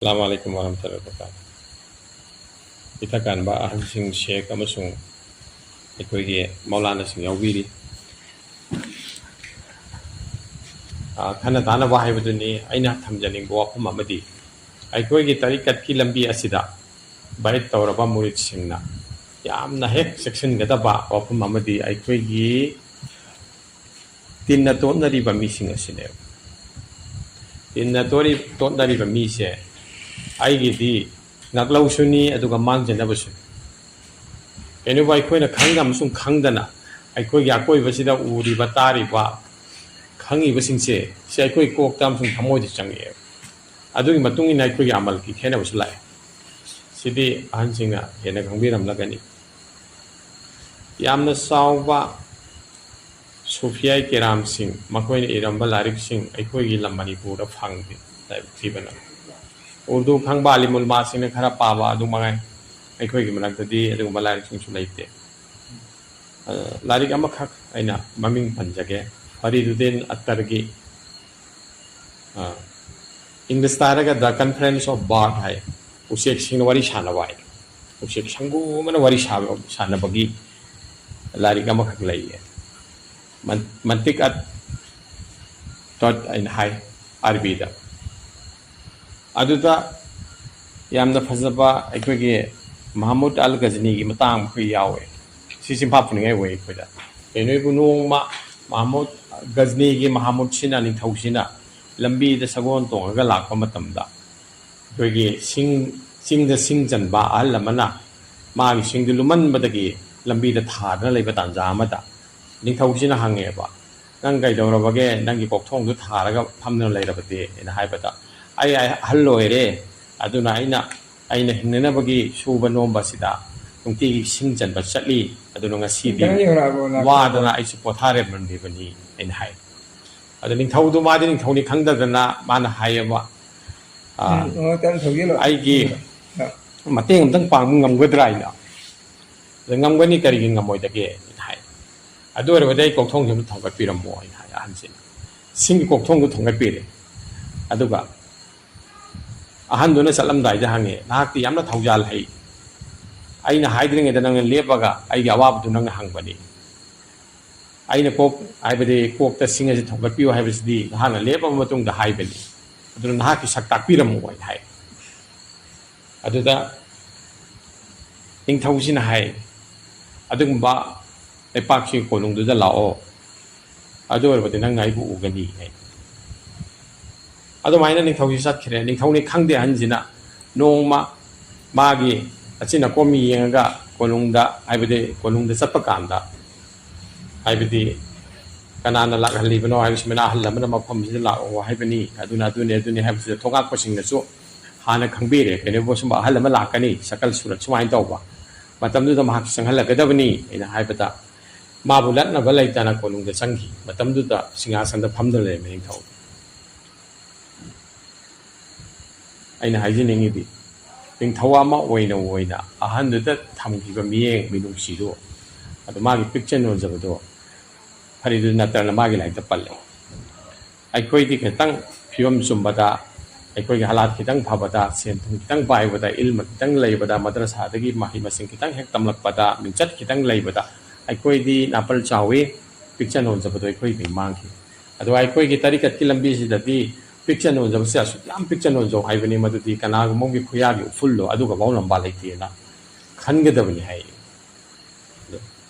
Assalamualaikum warahmatullahi wabarakatuh. Ita kan ba ahsing Sheikh amasung aikoigi Maulana sing yaubiri. Khana tana ba haibaduni aina thamjaning bo wafam amadi. Aikoigi tarikat ki lambi asida bait tawraba murid singna. Yamna hek section gada ba wafam amadi aikoigi tinna tonari ba missing asine. Tinna tori tonari ba mise aigidi naglaushuni aduga mangjanabasu enuba aikoina khangda amasung khangdana aikoigi akoibasida uriba tariba khangibasingse se aikoi kokta amasung thamoidi change adugi matungina aikoigi amal ki khenabasu lai sidi ahansinga hena khangbiramlagani yamna sauba Sufiyai Kiram Singh makoina iramba larik sing aikoigi lam Manipura phangdi tai thibana Urdu khang bali mulma sing khara paba adu mangai akhoi gi manak tadi adu malari sing su laite larik ama khak aina maming panjage Faridudin Attar gi English taraga the conference of Bard hai usek sing wari shana wai usek sangu mana wari shana bagi larik ama khak lai mantik at dot in hai arbida aduda yamna fazaba aikogi Mahmud Al Ghazni gi matang khu yawe sisim phap ni ngai we khoida enoi bu nongma Mahmud Ghazni gi Mahmud sina ning thausina lambi da sagon tong ga lakpa matamda koigi sing da sing janba al lamana ma gi sing du luman badagi lambi da thadna leiba tanja amata ning thausina hange ba nang gai dawrabage nang gi kokthong du tharaga phamna leirabate ena haibata ai halloire aduna aina hinna bagi suba nomba sida tungti singjan ba chatli aduna ngasi di wadana ai pothare mandi bani in hai adani thaudu ma din thauni khangda dana mana hayaba ai gi mateng amtang pang ngamgodra ina ngamgani kari gi ngamoy dage in hai adu ore wadai kokthong jum thongkat piramo in hai ansin sing kokthong gu thongkat pire aduga ahan dona salam dai jahange nakti yamna thaujal hai aina haidringe da nang lepaga ai ga awab du nang hangbani aina kok aibade kok ta singa ji thongkat piu haibasdi hana lepa matung da haibani aduna nahaki saktak piram mo hai aduda ing thausina hai adugumba epakshi konung du da lao adu orbade nang ngai bu ugani hai adumaina ning thausi sat khire ning thauni khangde hanjina nongma magi achina komi yenga konungda aibade konungda sapakanda aibade kanana lakhalli bano aibismena hallamana mafam sida lao haibani aduni haibse thongak pasingna su hana khangbire kene bo sumba hallama lakani sakal surat sumai tawba matamdu da mahak sanghalla gadabani ina haibata mabulat na balaitana konungda sanghi matamdu da singasan da phamdale mening thau aina haijiningi di ning thawama oina ahandu da thamgiba miyeng minungsi do adu magi picture no jabado Faridu natana magi lai ta palle aikoi di ketang phiom sumbada aikoi gi halat kitang phabada sen thung kitang bai bada ilma kitang leibada madrasa dagi mahi masing kitang hek tamlak pada minchat kitang leibada aikoi di napal chawi picture no jabado aikoi bi mangki adu aikoi gi tarikat ki lambi sidati picture no jab sia yam picture no jo haibani madudi kana mongi khuya gi fullo aduga baulam ba laitena khangadabani hai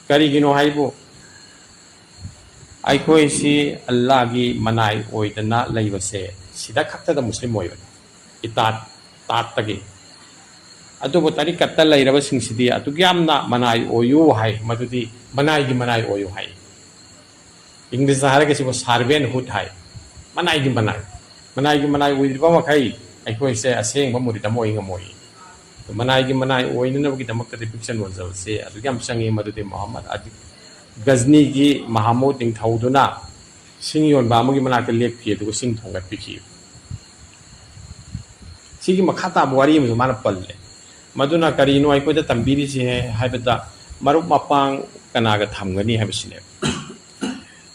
kari gino haibo aikoi si Allah gi manai oidana leibase sida khakta da muslim oiba itat tat tagi adugo tarikat ta leiraba singsidi atugyamna manai oyu hai madudi manai oyu hai english harage sibo servant hood hai manai gi manai uidriba makai aikoi se aseng bamuri tamoi ngamoi manai oinna bagi damak ta picture no jal se adugyam sangi madudi Muhammad adi Ghazni gi Mahmud ning thauduna singyon ba mugi manaka lekpi adugo sing thongat piki sigi makhata wari mu mana palle maduna kari no aikoi da tambiri si he haibata marup mapang kanaga thamgani habisine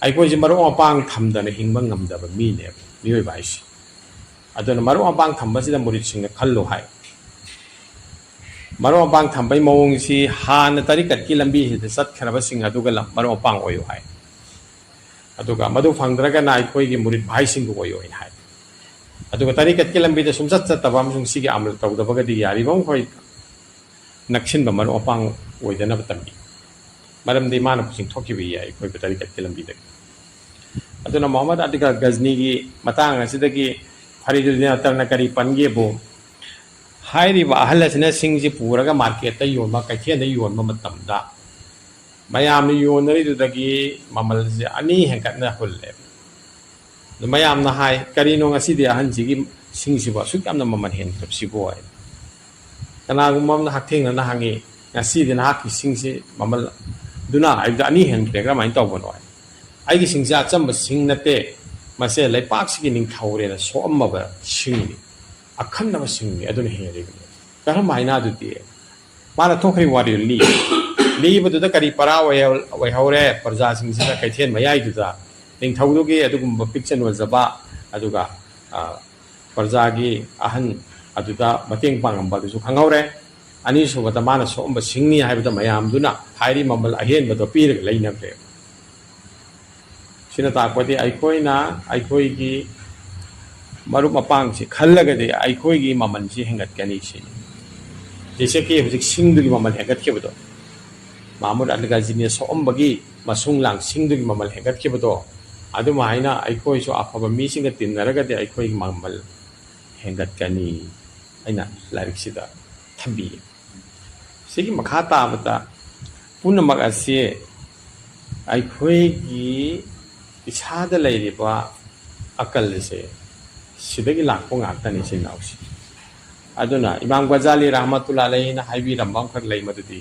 aikoi ji marup mapang thamdana hingba ngamdaba mi ne mioi baisi ꯑꯗꯨꯅ ꯃꯔꯨꯞ ꯃꯄꯥꯡ ꯊꯝꯕꯁꯤꯗ ꯃꯨꯔꯤꯠꯁꯤꯡꯅ ꯈꯜꯂꯨ ꯍꯥꯏ ꯃꯔꯨꯞ ꯃꯄꯥꯡ ꯊꯝꯕꯩ ꯃꯑꯣꯡꯁꯤ ꯍꯥꯟꯅ ꯇꯔꯤꯀꯠꯀꯤ ꯂꯝꯕꯤꯁꯤꯗ ꯆꯠꯈ꯭ꯔꯕꯁꯤꯡ ꯑꯗꯨꯒ ꯃꯔꯨꯞ ꯃꯄꯥꯡ ꯑꯣꯏꯌꯨ ꯍꯥꯏ ꯑꯗꯨꯒ ꯃꯗꯨ ꯐꯪꯗ꯭ꯔꯒꯅ ꯑꯩꯈꯣꯏꯒꯤ ꯃꯨꯔꯤꯠ ꯚꯥꯏꯁꯤꯡꯕꯨ ꯑꯣꯏꯌꯨꯅ ꯍꯥꯏ ꯑꯗꯨꯒ ꯇꯔꯤꯀꯠꯀꯤ ꯂꯝꯕꯤꯗ ꯁꯨꯝꯆꯠ ꯆꯠꯇꯕ ꯑꯃꯁꯨꯡ ꯁꯤꯒꯤ ꯑꯃꯜ ꯇꯧꯗꯕꯒꯗꯤ ꯌꯥꯔꯤꯕ ꯃꯈꯩ ꯅꯛꯁꯤꯟꯕ ꯃꯔꯨꯞ ꯃꯄꯥꯡ ꯑꯣꯏꯗꯅꯕ ꯇꯝꯕꯤ ꯃꯔꯝꯗꯤ ꯃꯥꯅ ꯆꯤꯡꯊꯣꯛꯈꯤꯕ ꯌꯥꯏ ꯑꯩꯈꯣꯏꯕꯨ ꯇꯔꯤꯀꯠꯀꯤ ꯂꯝꯕꯤꯗꯒꯤ ꯑꯗꯨꯅ ꯃꯨꯍꯝꯃꯗ ꯑꯗꯨꯒ ꯒꯖꯅꯤꯒꯤ ꯃꯇꯥꯡ ꯑꯁꯤꯗꯒꯤ ꯐꯔꯤꯗꯨꯗꯤꯟ ꯑꯇꯔꯅ ꯀꯔꯤ ꯄꯟꯒꯦꯕꯨ ꯍꯥꯏꯔꯤꯕ ꯑꯍꯜ ꯑꯁꯤꯅ ꯁꯤꯡꯁꯤ ꯄꯨꯔꯒ ꯃꯥꯔꯀꯦꯠꯇ ꯌꯣꯟꯕ ꯀꯩꯊꯦꯜꯗ ꯌꯣꯟꯕ ꯃꯇꯝꯗ ꯃꯌꯥꯝꯅ ꯌꯣꯟꯅꯔꯤꯗꯨꯗꯒꯤ ꯃꯃꯜꯁꯦ ꯑꯅꯤ ꯍꯦꯟꯒꯠꯅ ꯍꯨꯜꯂꯦ ꯑꯗꯨ ꯃꯌꯥꯝꯅ ꯍꯥꯏ ꯀꯔꯤꯅꯣ ꯉꯁꯤꯗꯤ ꯑꯍꯟꯁꯤꯒꯤ ꯁꯤꯡꯁꯤꯕꯨ ꯑꯁꯨꯛ ꯌꯥꯝꯅ ꯃꯃꯜ ꯍꯦꯟꯒꯠꯈ꯭ꯔꯕꯁꯤꯕꯨ ꯍꯥꯏ ꯀꯅꯥꯒꯨꯝꯕ ꯑꯃꯅ ꯍꯛꯊꯦꯡꯅꯅ ꯍꯪꯉꯤ ꯉꯁꯤꯗꯤ ꯅꯍꯥꯛꯀꯤ ꯁꯤꯡꯁꯤ ꯃꯃꯜ ꯗꯨꯅ ꯍꯥꯏꯕꯗ ꯑꯅꯤ ꯍꯦꯟꯈ꯭ꯔꯦ ꯀꯔꯝꯍꯥꯏꯅ ꯇꯧꯕꯅꯣ ꯍꯥꯏ ꯑꯩꯒꯤ ꯁꯤꯡꯁꯦ ꯑꯆꯝꯕ ꯁꯤꯡ ꯅꯠꯇꯦ ꯃꯁꯦ ꯂꯩꯄꯥꯛꯁꯤꯒꯤ ꯅꯤꯡꯊꯧꯔꯦꯅ ꯁꯣꯛꯑꯝꯃꯕ ꯁꯤꯡꯅꯤ ꯑꯈꯟꯅꯕ ꯁꯤꯡꯅꯤ ꯑꯗꯨꯅ ꯍꯦꯜꯂꯤꯕꯅꯤ ꯀꯔꯝꯍꯥꯏꯅ ꯑꯗꯨꯗꯤ ꯃꯥꯅ ꯊꯣꯛꯈ꯭ꯔꯤ ꯋꯥꯔꯤ ꯂꯤꯕꯗꯨꯗ ꯀꯔꯤ ꯄꯔꯥ ꯑꯣꯏꯍꯧꯔꯦ ꯄ꯭ꯔꯖꯥꯁꯤꯡꯁꯤꯅ ꯀꯩꯊꯦꯜ ꯃꯌꯥꯏꯗꯨꯗ ꯅꯤꯡꯊꯧꯗꯨꯒꯤ ꯑꯗꯨꯒꯨꯝꯕ ꯄꯤꯛꯆꯅꯣꯖꯕ ꯑꯗꯨꯒ ꯄ꯭ꯔꯖꯥꯒꯤ ꯑꯍꯟ ꯑꯗꯨꯗ ꯃꯇꯦꯡ ꯄꯥꯡꯉꯝꯕ ꯑꯗꯨꯁꯨ ꯈꯪꯍꯧꯔꯦ ꯑꯅꯤꯁꯨꯕꯗ ꯃꯥꯅ ꯁꯣꯛꯑꯝꯕ ꯁꯤꯡꯅꯤ ꯍꯥꯏꯕꯗ ꯃꯌꯥꯝꯗꯨꯅ ꯍꯥꯏꯔꯤ ꯃꯃꯜ ꯑꯍꯦꯟꯕꯗꯣ ꯄꯤꯔꯒ ꯂꯩꯅꯈ꯭ꯔꯦ ꯁꯤꯅ ꯇꯥꯛꯄꯗꯤ ꯑꯩꯈꯣꯏꯅ ꯑꯩꯈꯣꯏꯒꯤ ꯃꯔꯨꯞ ꯃꯄꯥꯡꯁꯤ ꯈꯜꯂꯒꯗꯤ ꯑꯩꯈꯣꯏꯒꯤ ꯃꯃꯜꯁꯤ ꯍꯦꯟꯒꯠꯀꯅꯤ ꯁꯤꯅꯤ ꯖꯦꯁꯦꯀꯤ ꯍꯧꯖꯤꯛ ꯁꯤꯡꯗꯨꯒꯤ ꯃꯃꯜ ꯍꯦꯟꯒꯠꯈꯤꯕꯗꯣ ꯃꯍꯃꯨꯗ ꯑꯜ ꯒꯖꯅꯤꯅ ꯁꯣꯛꯑꯝꯕꯒꯤ ꯃꯁꯨꯡ ꯂꯥꯡ ꯁꯤꯡꯗꯨꯒꯤ ꯃꯃꯜ ꯍꯦꯟꯒꯠꯈꯤꯕꯗோ ꯑꯗꯨꯃꯥꯏꯅ ꯑꯩꯈꯣꯏꯁꯨ ꯑꯐꯕ ꯃꯤꯁꯤꯡꯒ ꯇꯤꯟꯅꯔꯒꯗꯤ ꯑꯩꯈꯣꯏꯒꯤ ꯃꯃꯜ ꯍꯦꯟꯒꯠꯀꯅꯤ ꯑꯩꯅ ꯂꯥꯏꯔꯤꯛꯁꯤꯗ ꯊꯝꯕꯤꯌꯦ ꯁꯤꯒꯤ ꯃꯈꯥ ꯇꯥꯕꯗ ꯄꯨꯝꯅꯃꯛ ꯑꯁꯤ ꯑꯩꯈꯣꯏꯒꯤ ꯏꯁꯥꯗ ꯂꯩꯔꯤꯕ ꯑꯀꯜ ꯑꯁꯦ ꯁꯤꯗꯒꯤ ꯂꯥꯛꯄ ꯉꯥꯛꯇꯅꯤ ꯏꯆꯤꯟ ꯏꯅꯥꯎꯁꯤ ꯑꯗꯨꯅ ꯏꯃꯥꯝ ꯒꯖꯥꯂꯤ ꯔꯍꯃꯇꯨꯜꯂꯥ ꯑꯂꯩꯍꯤꯅ ꯍꯥꯏꯕꯤꯔꯝꯕ ꯑꯃꯈꯛ ꯂꯩ ꯃꯗꯨꯗꯤ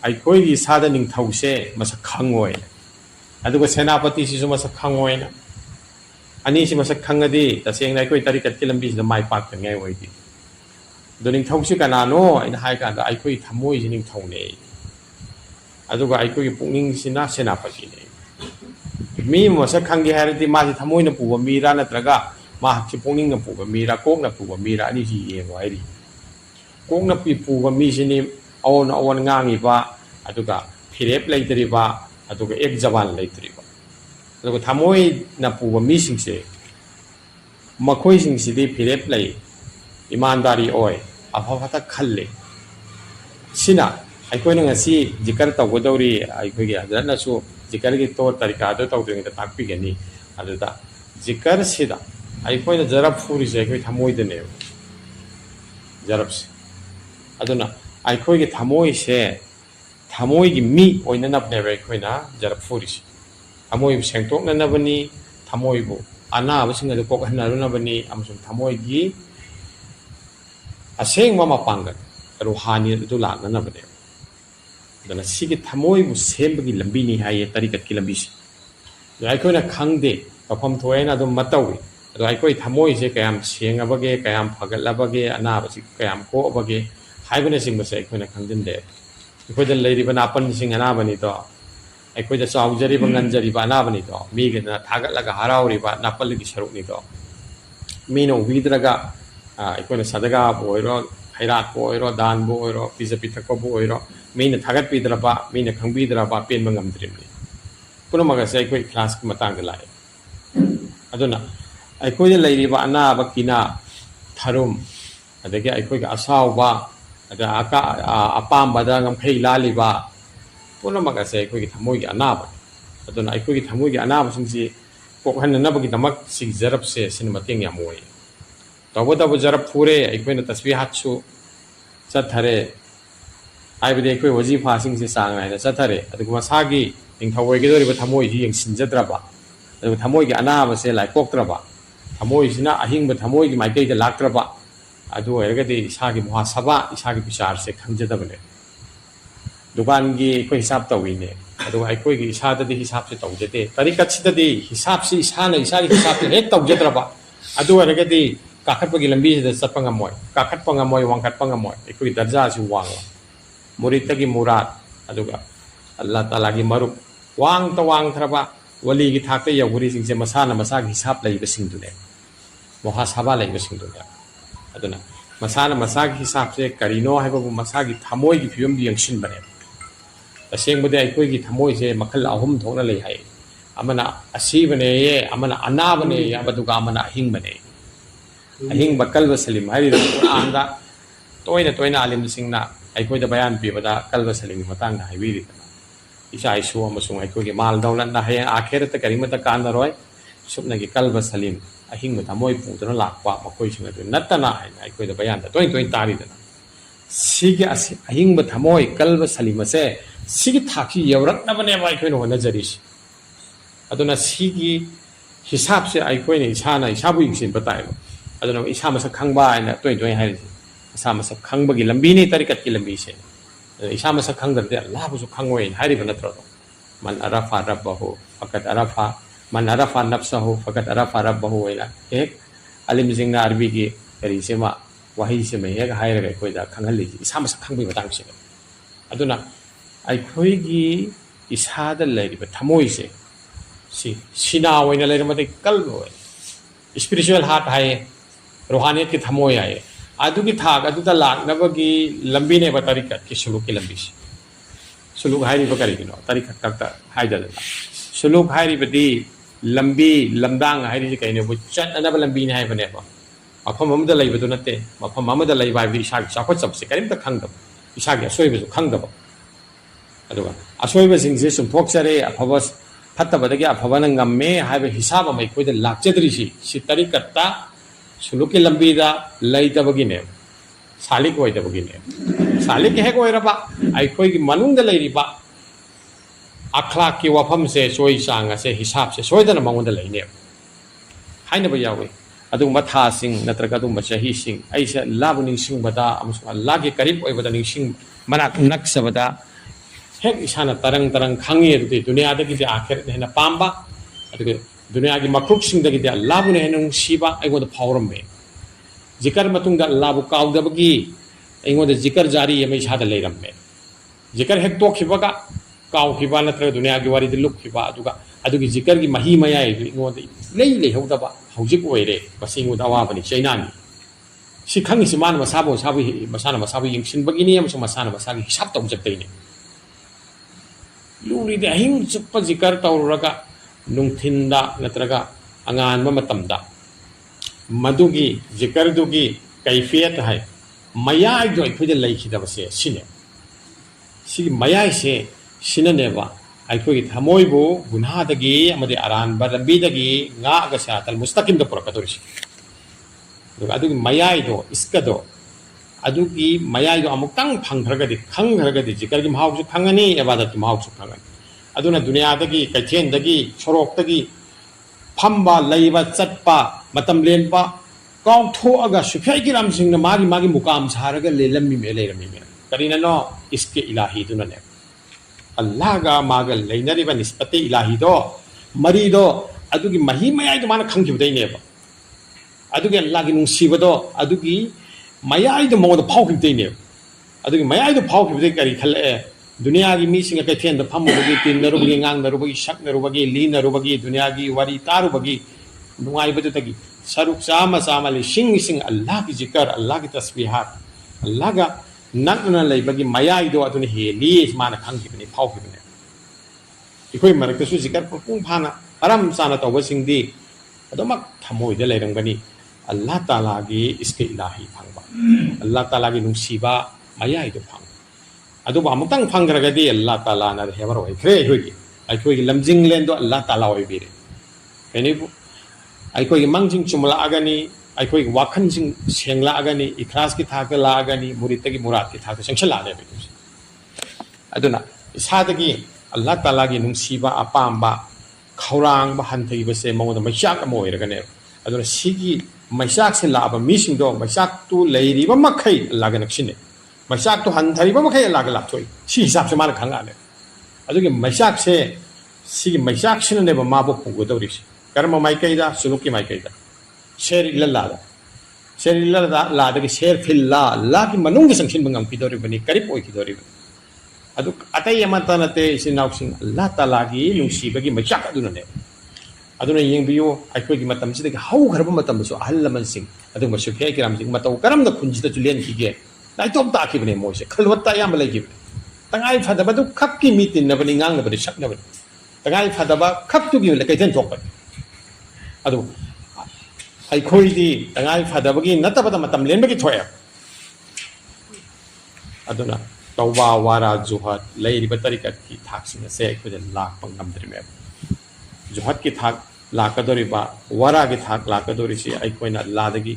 ꯑꯩꯈꯣꯏꯒꯤ ꯏꯁꯥꯗ ꯅꯤꯡꯊꯧꯁꯦ ꯃꯁꯛ ꯈꯪꯉꯣꯏ ꯑꯗꯨꯒ ꯁꯦꯅꯥꯄꯇꯤꯁꯤꯁꯨ ꯃꯁꯛ ꯈꯪꯉꯣꯏꯅ ꯑꯅꯤꯁꯤ ꯃꯁꯛ ꯈꯪꯉꯗꯤ ꯇꯁꯦꯡꯅ ꯑꯩꯈꯣꯏ ꯇꯔꯤꯀꯠꯀꯤ ꯂꯝꯕꯤꯁꯤꯗ ꯃꯥꯏ ꯄꯥꯛꯇꯅꯤꯡꯉꯥꯏ ꯑꯣꯏꯗꯦ ꯑꯗꯣ ꯅꯤꯡꯊꯧꯁꯤ ꯀꯅꯥꯅꯣ ꯑꯩꯅ ꯍꯥꯏ ꯀꯥꯟꯗ ꯑꯩꯈꯣꯏ ꯊꯃꯣꯏꯁꯤ ꯅꯤꯡꯊꯧꯅꯦ ꯑꯗꯨꯒ ꯑꯩꯈꯣꯏꯒꯤ ꯄꯨꯛꯅꯤꯡꯁꯤꯅ ꯁꯦꯅꯥꯄꯇꯤꯅꯦ ꯃꯤ ꯑꯃ ꯃꯁꯛ ꯈꯪꯒꯦ ꯍꯥꯏꯔꯗꯤ ꯃꯥꯁꯤ ꯊꯃꯣꯏꯅ ꯄꯨꯕ ꯃꯤꯔꯥ ꯅꯠꯇ꯭ꯔꯒ ꯃꯍꯥꯛꯁꯤ ꯄꯨꯛꯅꯤꯡꯅ ꯄꯨꯕ ꯃꯤꯔꯥ ꯀꯣꯛꯅ ꯄꯨꯕ ꯃꯤꯔꯥ ꯑꯅꯤꯁꯤ ꯌꯦꯡꯉꯨ ꯍꯥꯏꯔꯤ ꯀꯣꯛꯅ ꯄꯨꯕ ꯃꯤꯁꯤꯅꯤ ꯑꯑꯣꯟ ꯑꯑꯣꯟ ꯉꯥꯡꯉꯤꯕ ꯑꯗꯨꯒ ꯐꯤꯔꯦꯞ ꯂꯩꯇ꯭ꯔꯤꯕ ꯑꯗꯨꯒ ꯑꯦꯛ ꯖꯕꯥꯟ ꯂꯩꯇ꯭ꯔꯤꯕ ꯑꯗꯨꯒ ꯊꯃꯣꯏꯅ ꯄꯨꯕ ꯃꯤꯁꯤꯡꯁꯦ ꯃꯈꯣꯏꯁꯤꯡꯁꯤꯗꯤ ꯐꯤꯔꯦꯞ ꯂꯩ ꯏꯃꯥꯟꯗꯥꯔꯤ ꯑꯣꯏ ꯑꯐ ꯐꯠꯇ ꯈꯜꯂꯤ ꯁꯤꯅ ꯑꯩꯈꯣꯏꯅ ꯉꯁꯤ ꯖꯤꯀꯔ ꯇꯧꯒꯗꯧꯔꯤ ꯑꯩꯈꯣꯏꯒꯤ ꯍꯖꯔꯠꯅꯁꯨ ꯖꯤꯀꯔꯒꯤ ꯇꯣꯔ ꯇꯔꯤꯀꯥꯗꯨ ꯇꯧꯗ꯭ꯔꯤꯉꯩꯗ ꯇꯥꯛꯄꯤꯒꯅꯤ ꯑꯗꯨꯗ ꯖꯤꯀꯔꯁꯤꯗ ꯑꯩꯈꯣꯏꯅ ꯖꯔꯞ ꯐꯨꯔꯤꯁꯦ ꯑꯩꯈꯣই ꯊꯃꯣꯏꯗꯅꯦꯕ ꯖꯔꯞꯁꯦ ꯑꯗꯨꯅ ꯑꯩꯈꯣꯏꯒꯤ ꯊꯃꯣꯏꯁꯦ ꯊꯃꯣꯏꯒꯤ ꯃꯤ ꯑꯣꯏꯅꯅꯕꯅꯦꯕ ꯑꯩꯈꯣꯏꯅ ꯖꯔꯞ ꯐꯨꯔꯤꯁꯦ ꯊꯃꯣꯏꯕꯨ ꯁꯦꯡꯇꯣꯛꯅꯅꯕꯅꯤ ꯊꯃꯣꯏꯕꯨ ꯑꯅꯥꯕꯁꯤꯡ ꯑꯗꯨ ꯀꯣꯛꯍꯟꯅꯅꯕꯅꯤ ꯑꯃꯁꯨꯡ ꯊꯃꯣꯏꯒꯤ ꯑꯁꯦꯡꯕ ꯃꯄꯥꯡꯒꯜ ꯔꯨꯍꯥꯅꯤ ꯑꯗꯨ ꯂꯥꯛꯅꯅꯕꯅꯦꯕ ꯑꯗꯨꯅ ꯁꯤꯒꯤ ꯊꯃꯣꯏꯕꯨ ꯁꯦꯝꯕꯒꯤ ꯂꯝꯕꯤꯅꯤ ꯍꯥꯏꯌꯦ ꯇꯔꯤꯀꯠꯀꯤ ꯂꯝꯕꯤꯁꯦ ꯑꯗꯣ ꯑꯩꯈꯣꯏꯅ ꯈꯪꯗꯦ ꯇꯧꯐꯝ ꯊꯣꯛꯑꯦꯅ ꯑꯗꯨꯝ ꯃꯇꯧꯏ ꯑꯗꯣ ꯑꯩꯈꯣꯏ ꯊꯃꯣꯏꯁꯦ ꯀꯌꯥꯝ ꯁꯦꯡꯉꯕꯒꯦ ꯀꯌꯥꯝ ꯐꯒꯠꯂꯕꯒꯦ ꯑꯅꯥꯕꯁꯤ ꯀꯌꯥꯝ ꯀꯣꯛꯑꯕꯒꯦ ꯍꯥꯏꯕꯅꯆꯤꯡꯕꯁꯦ ꯑꯩꯈꯣꯏꯅ ꯈꯪꯖꯤꯟꯗꯦ ꯑꯩꯈꯣꯏꯗ ꯂꯩꯔꯤꯕ ꯅꯥꯄꯟꯁꯤꯡ ꯑꯅꯥꯕꯅꯤꯗꯣ ꯑꯩꯈꯣꯏꯗ ꯆꯥꯎꯖꯔꯤꯕ ꯉꯟꯖꯔꯤꯕ ꯑꯅꯥꯕꯅꯤꯗꯣ ꯃꯤꯒꯤꯅ ꯊꯥꯒꯠꯂꯒ ꯍꯔꯥꯎꯔꯤꯕ ꯅꯥꯄꯜꯒꯤ ꯁꯔꯨꯛꯅꯤꯗꯣ ꯃꯤꯅ ꯎꯕꯤꯗ꯭ꯔꯒ ꯑꯩꯈꯣꯏꯅ ꯁꯗꯒꯥꯕꯨ ꯑꯣꯏꯔꯣ ꯈꯩꯔꯥꯠꯄꯨ ꯑꯣꯏꯔో ꯗꯥꯟꯕꯨ ꯑꯣꯏꯔꯣ ꯄꯤꯖ ꯄꯤꯊꯛꯄꯕꯨ ꯑꯣꯏꯔꯣ ꯃꯤꯅ ꯊꯥꯒꯠꯄꯤꯗ꯭ꯔꯕ ꯃꯤꯅ ꯈꯪꯕꯤꯗ꯭ꯔꯕ ꯄꯦꯟꯕ ꯉꯝꯗ꯭ꯔꯤꯕꯅꯤ ꯄꯨꯝꯅꯃꯛ ꯑꯁꯤ ꯑꯩꯈꯣꯏ ꯀ꯭ꯂꯥꯁꯀꯤ ꯃꯇꯥꯡꯗ ꯂꯥꯛꯑꯦ ꯑꯗꯨꯅ ꯑꯩꯈꯣꯏꯗ ꯂꯩꯔꯤꯕ ꯑꯅꯥꯕ ꯀꯤꯅꯥ ꯊꯔꯨꯝ ꯑꯗꯒꯤ ꯑꯩꯈꯣꯏꯒꯤ ꯑꯁꯥꯎꯕ ꯑꯗ ꯑꯄꯥꯝꯕꯗ ꯉꯝꯈꯩ ꯂꯥꯜꯂꯤꯕ ꯄꯨꯝꯅꯃꯛ ꯑꯁꯤ ꯑꯩꯈꯣꯏꯒꯤ ꯊꯃꯣꯏꯒꯤ ꯑꯅꯥꯕꯅꯤ ꯑꯗꯨꯅ ꯑꯩꯈꯣꯏꯒꯤ ꯊꯃꯣꯏꯒꯤ ꯑꯅꯥꯕꯁꯤꯡꯁꯤ ꯀꯣꯛꯍꯟꯅꯅꯕꯒꯤꯗꯃꯛ ꯁꯤꯒꯤ ꯖꯔꯞꯁꯦ ꯁꯤꯅ ꯃꯇꯦꯡ ꯌꯥꯝ ꯑꯣꯏ ꯇꯧꯕꯇꯕꯨ ꯖꯔꯞ ꯐꯨꯔꯦ ꯑꯩꯈꯣꯏꯅ ꯇꯁꯕꯤꯍꯥꯠꯁꯨ ꯆꯠꯊꯔꯦ ꯍꯥꯏꯕꯗꯤ ꯑꯩꯈꯣꯏ ꯋꯥꯖꯤꯐꯥꯁꯤꯡꯁꯦ ꯆꯥꯡ ꯅꯥꯏꯅ ꯆꯠꯊꯔꯦ ꯑꯗꯨꯒ ꯃꯁꯥꯒꯤ ꯅꯤꯡꯊꯧ ꯑꯣꯏꯒꯗꯧꯔꯤꯕ ꯊꯃꯣꯏꯁꯤ ꯌꯦꯡꯁꯤꯟꯖꯗ꯭ꯔꯕ ꯑꯗꯨꯒ ꯊꯃꯣꯏꯒꯤ ꯑꯅꯥꯕꯁꯦ ꯂꯥꯏꯄꯣꯛꯇ꯭ꯔꯕ ꯊꯃꯣꯏꯁꯤꯅ ꯑꯍꯤꯡꯕ ꯊꯃꯣꯏꯒꯤ ꯃꯥꯏꯀꯩꯗ ꯂꯥꯛꯇ꯭ꯔꯕ ꯑꯗꯨ ꯑꯣꯏꯔꯒꯗꯤ ꯏꯁꯥꯒꯤ ꯃꯨꯍꯥꯁꯥꯕꯥ ꯏꯁꯥꯒꯤ ꯕꯤꯆꯥꯔꯁꯦ ꯈꯪꯖꯗꯕꯅꯦ ꯗꯨꯀꯥꯟꯒꯤ ꯑꯩꯈꯣꯏ ꯍꯤꯁꯥꯞ ꯇꯧꯏꯅꯦ ꯑꯗꯨꯒ ꯑꯩꯈꯣꯏꯒꯤ ꯏꯁꯥꯗꯗꯤ ꯍꯤꯁꯥꯞꯁꯦ ꯇꯧꯖꯗꯦ ꯇꯔꯤꯀꯠꯁꯤꯗꯗꯤ ꯍꯤꯁꯥꯞꯁꯤ ꯏꯁꯥꯅ ꯏꯁꯥꯒꯤ ꯍꯤꯁꯥꯞꯁꯦ ꯍꯦꯛ ꯇꯧꯖꯗ꯭ꯔꯕ ꯑꯗꯨ ꯑꯣꯏꯔꯒꯗꯤ ꯀꯥꯈꯠꯄꯒꯤ ꯂꯝꯕꯤꯁꯤꯗ ꯆꯠꯄ ꯉꯝꯃꯣꯏ ꯀꯥꯈꯠꯄ ꯉꯝꯃꯣꯏ ꯋꯥꯡꯈꯠꯄ ꯉꯝꯃꯣꯏ ꯑꯩꯈꯣꯏꯒꯤ ꯗꯔꯖꯥꯁꯤ ꯋꯥꯡꯉꯣꯏ ꯃꯨꯔꯤꯠꯇꯒꯤ ꯃꯨꯔꯥꯠ ꯑꯗꯨꯒ ꯑꯜꯂꯥ ꯇꯥꯂꯥꯒꯤ ꯃꯔꯨꯞ ꯋꯥꯡꯊ꯭ꯔꯕ ꯋꯥꯂꯤꯒꯤ ꯊꯥꯛꯇ ꯌꯧꯈ꯭ꯔꯤꯁꯤꯡꯁꯦ ꯃꯁꯥꯅ ꯃꯁꯥꯒꯤ ꯍꯤꯁꯥꯞ ꯂꯩꯕꯁꯤꯡꯗꯨꯅꯦ मोहासाबा लेबसिंदुना अदुना मसाना मसागी हिसाब से करीनो हाइबबु मसागी थमोई की फिल्म भी यंगशिन बने तसेंबदे अखोई की थमोई से मखल अहुम थोना ले हाय अमना असीबने ये अमना अनाबने या बदुगा अमना अहिंग बने अहिंग बकल सलीम हाय कुरानदा तोयना तोयना आलिम सिंगना अखोई द बयान पीबदा कल सलीम मतांग हाइबीरी इसा इशू अमसुंग अखोई के माल दौलत ना है आखिरत करीमत कानरोय सुपनगी कल सलीम अहिंग थमोई पुदना लाक्पा मखोई सिंग अदु नतना है अखोई द बयान द तोइन तारीदना सिगे अहिंग थमोई कल सलीम से सिगी थाकी यवरकनबने अखोई होनजरीस अदुना सिगी हिसाब से अखोई इसाना इसाबु यिंगसिन बताय अदुना इसा मसक खंगबा आइना तोइन तोइन हाइरिसि इसा मसक खंगबगी लंबीनी तरीकत की लंबी से इसा मसक खंगदे अल्लाह बुसु खंगोय हाइरिबा नत्रो मन अरफा रब्बहु फकत अरफा मन अरफा नफ्सहु फकत अरफा रब्बहु वेला एक अलिम जिंगना अरबी की करी सेमा वही से में एक हाइरगा अखोई दा खंगहली इसा मसक खंगबी बतांग से अदुना अखोई की इसादा लेरिबा थमोई से सिना ओइना लेरमते कल्ब होय स्पिरिचुअल हार्ट हाय रूहानियत की थमोय हाय अदुगी थाग अदुदा लाकनबगी लंबी ने तरीकत की सुलूक की लंबी सुलूक हाइरिबा करिगिनो तरीकत तक हाइदल सुलूक हाइरिबदी लंबी लमदांग हाइरिजे कइने बु चटनब लंबी ने हाइबनेबा मफम अमदा लैबदु नते मफम अमदा लैबा हाइबदी इसाग चाखोत सबसे करिमता खंगदब इसागे असोयबसु खंगदब अदुगा असोयबसिंगसे सुंथोक्सरे अफबस फत्तबदगी अफबन ngame हाइबे हिसाब अमै खोइदा लाक्चदरिसि सि तरीकत्ता सुलुकी लंबीदा लैतबगिने सालिक होइदबगिने सालिक हेक ओइरबा अखोइगी मनुंगदा लैरिबा अखलाक की वफम से सोई चांग से हिसाब से सोइदना मंगोंदा लैने हाइनबा यावे अदुगुम्बा थासिंग नत्रगा अदुगुम्बा चहीसिंग ऐसे अल्लाह बु निंगसिंगबदा अमसुंग अल्लाह के करीब ओइबदा निंगसिंग मनाक नक्सबदा हेक इसाना तरंग तरंग खंगे अदुदि दुनियादगी दे आखिरत हेना पांबा अदुगे दुनिया की मखरुकसिंगदगी दे अल्लाह बु हेना नुंगसिबा अइगोंदा फावरमबे जिकर मतुंगदा अल्लाह बु काउदबगी अइगोंदा जिकर जारी यमै इसादा लैरमबे जिकर हेक तोखिबगा काउखिबा नत्रगा दुनिया की वारी दे लुखिबा अदुगा अदुगी जिकर की मही मयाय अइगोंदा लेहौदबा हौजिक ओइरे बसिंगोदा वाबनि चैनानि सि खंगिसि मान मसाना मसाबु यिंगसिनबगिनि अमसुंग मसाना मसागी हिसाब तौजतैने लूरीदे अहिंग चुप्पा जिकर तौरगा नुंथिंदा नत्रगा अंगानबा मतमदा मदुगी जिकरदुगी कैफियत है मयाय जो अखोइदे लैखिदबसे सिने सि मयाय से सिननेबा अखोइगी थमोइबु गुनादगी अमदे अरानबा लंबीदगी ngaga सातल मुस्तकिम द पुरकदोरिसि अदुगी मयाय दो इसकदो अदुगी मयाय दो अमुक्तंग खंगरगदि जिकरगी महाउसु खंगनी इबादत की महाउसु खंगनी अदुना दुनियादगी कैथेनदगी सोरोक्तगी फंबा लैबा चटपा मतम लेनपा काउथोअगा सुफैगी रामसिंगना मागी मागी मुकाम सारगा लेलम्मी मे लेरमी मे करिननो इसके इलाही दुनने अल्लाह गा मागा लैनरिबा निस्बते इलाही दो मरी दो अदुगी मही मयाय दो माना खंगिबदैनेबा अदुगी अल्लाह की नुंसीबदो अदुगी मयाय दो मोद फाउखिबदैनेबा अदुगी मयाय दो फाउखिबदै करी खल्ले दुनिया की मीसिंग कैथेन द फम्मुबगी तिन्नरुबगी ngangnarubagi shaknarubagi linarubagi दुनिया की वारी तारुबगी नुंगाइबदुतगी सरुक चामा चामा लिसिंग अल्लाह की जिकर अल्लाह की तस्बीहात अल्लाह का नकना लैबगी मयाय दो अदुनि हेली माना खंगिबनि फाउखिबनि इखोइ मरकसु जिकर पुंग फाना आराम साना तौबसिंगदी अदमक थमोइदे लैरंगनी अल्लाह ताला की इसके इलाही फंगबा अल्लाह ताला की नुंसीबा मयाय दो फंग अदुबा अमुक्तंग फंगरगदी अल्लाह ताला ना हेबर ओइख्रे अखोइगी लमजिंग लेंदो अल्लाह ताला ओइबिरे एनिबु अखोइगी मंगजिंग चुमलागनी अखोइगी वाखनजिंग सेंगलागनी इखलास की थाक लागनी मुरितगी मुराद की थाक सेंगसलाने बिदुस अदुना इसादगी अल्लाह ताला की नुंसीबा अपामबा खौरांगबा हंथगिबसे मौद मैसाक अमो ओइरगने अदुना सिगी मैसाक से लाबा मीसिंगदो मैसाक तु लैरिबा मखै अल्लाह गा नक्सिने मैसाक तो हंथरिबा मखै अल्लाह गा लाथोइ सि हिसाब से माना खंगाने अदुगी मैसाक से सिगी मैसाक सिननेबा माबो पुगदौरिसि कर्म माइकैदा सुलुकी माइकैदा शेर इल्ला लादगी शेर फिल्ला अल्लाह की मनुंगी संखिन बंगम किदोरिबनि करीब ओइकिदोरिबनि अदु अतै यमता नते इसिनाउसिंग अल्लाह ताला की नुंसीबगी मैसाक अदुनने aduna yengbiyo akhoi gi matam sida hau kharba matam so ahal laman sing aduma sufya kiram sing matau karam da kunjida tulen kige nai tom ta ki bne moise khalwata yam lai gi tangai phada badu khak ki mitin na bani ngang na bani sak na bani tangai phada ba khak tu gi la kai ten thok ba adu akhoi di tangai phada ba gi nata bada matam len ba gi thoya aduna tawba wara juhat lai ri batarikat ki thak sing se ko de lak pangam dri me juhat ki thak lakadori ba wara ki thak lakadori si akhoi na ladagi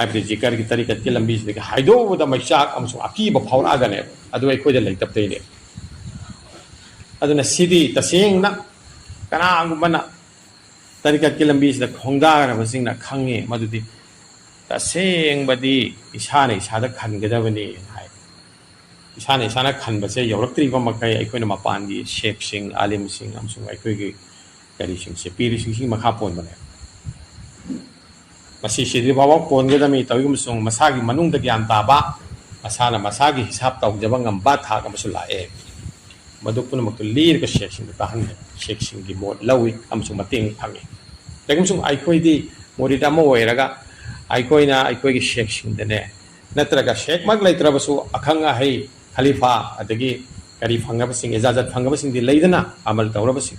abdi jikar ki tarikat ki lambi se haido da maichak amsu aki ba phawra ga ne adu akhoi de lai tap te ne aduna sidi taseng na kana angumana tarikat ki lambi se khongda ga ba sing na khange madudi taseng badi isane isada khan ga da bani hai isane isana khan ba se yawraktri ba makai akhoi na mapan gi sheikh sing alim sing amsu akhoi gi kari sing se piri sing makha pon bane masi sidri bawa pon ga dami tawi gum sung masagi manung da gyan ta ba asana masagi hisab taw jaba ngam ba tha ga masul la e maduk pun mak lir ka sheikh sing ta han sheikh sing gi mod lawi am sung mating phangi legum sung ai khoi di morita mo oiraga ai khoi na ai khoi gi sheikh sing de ne natraga sheikh mak lai trabasu akhanga hai khalifa adagi kari phanga ba sing ijazat phanga ba sing di leidana amal tawra ba sing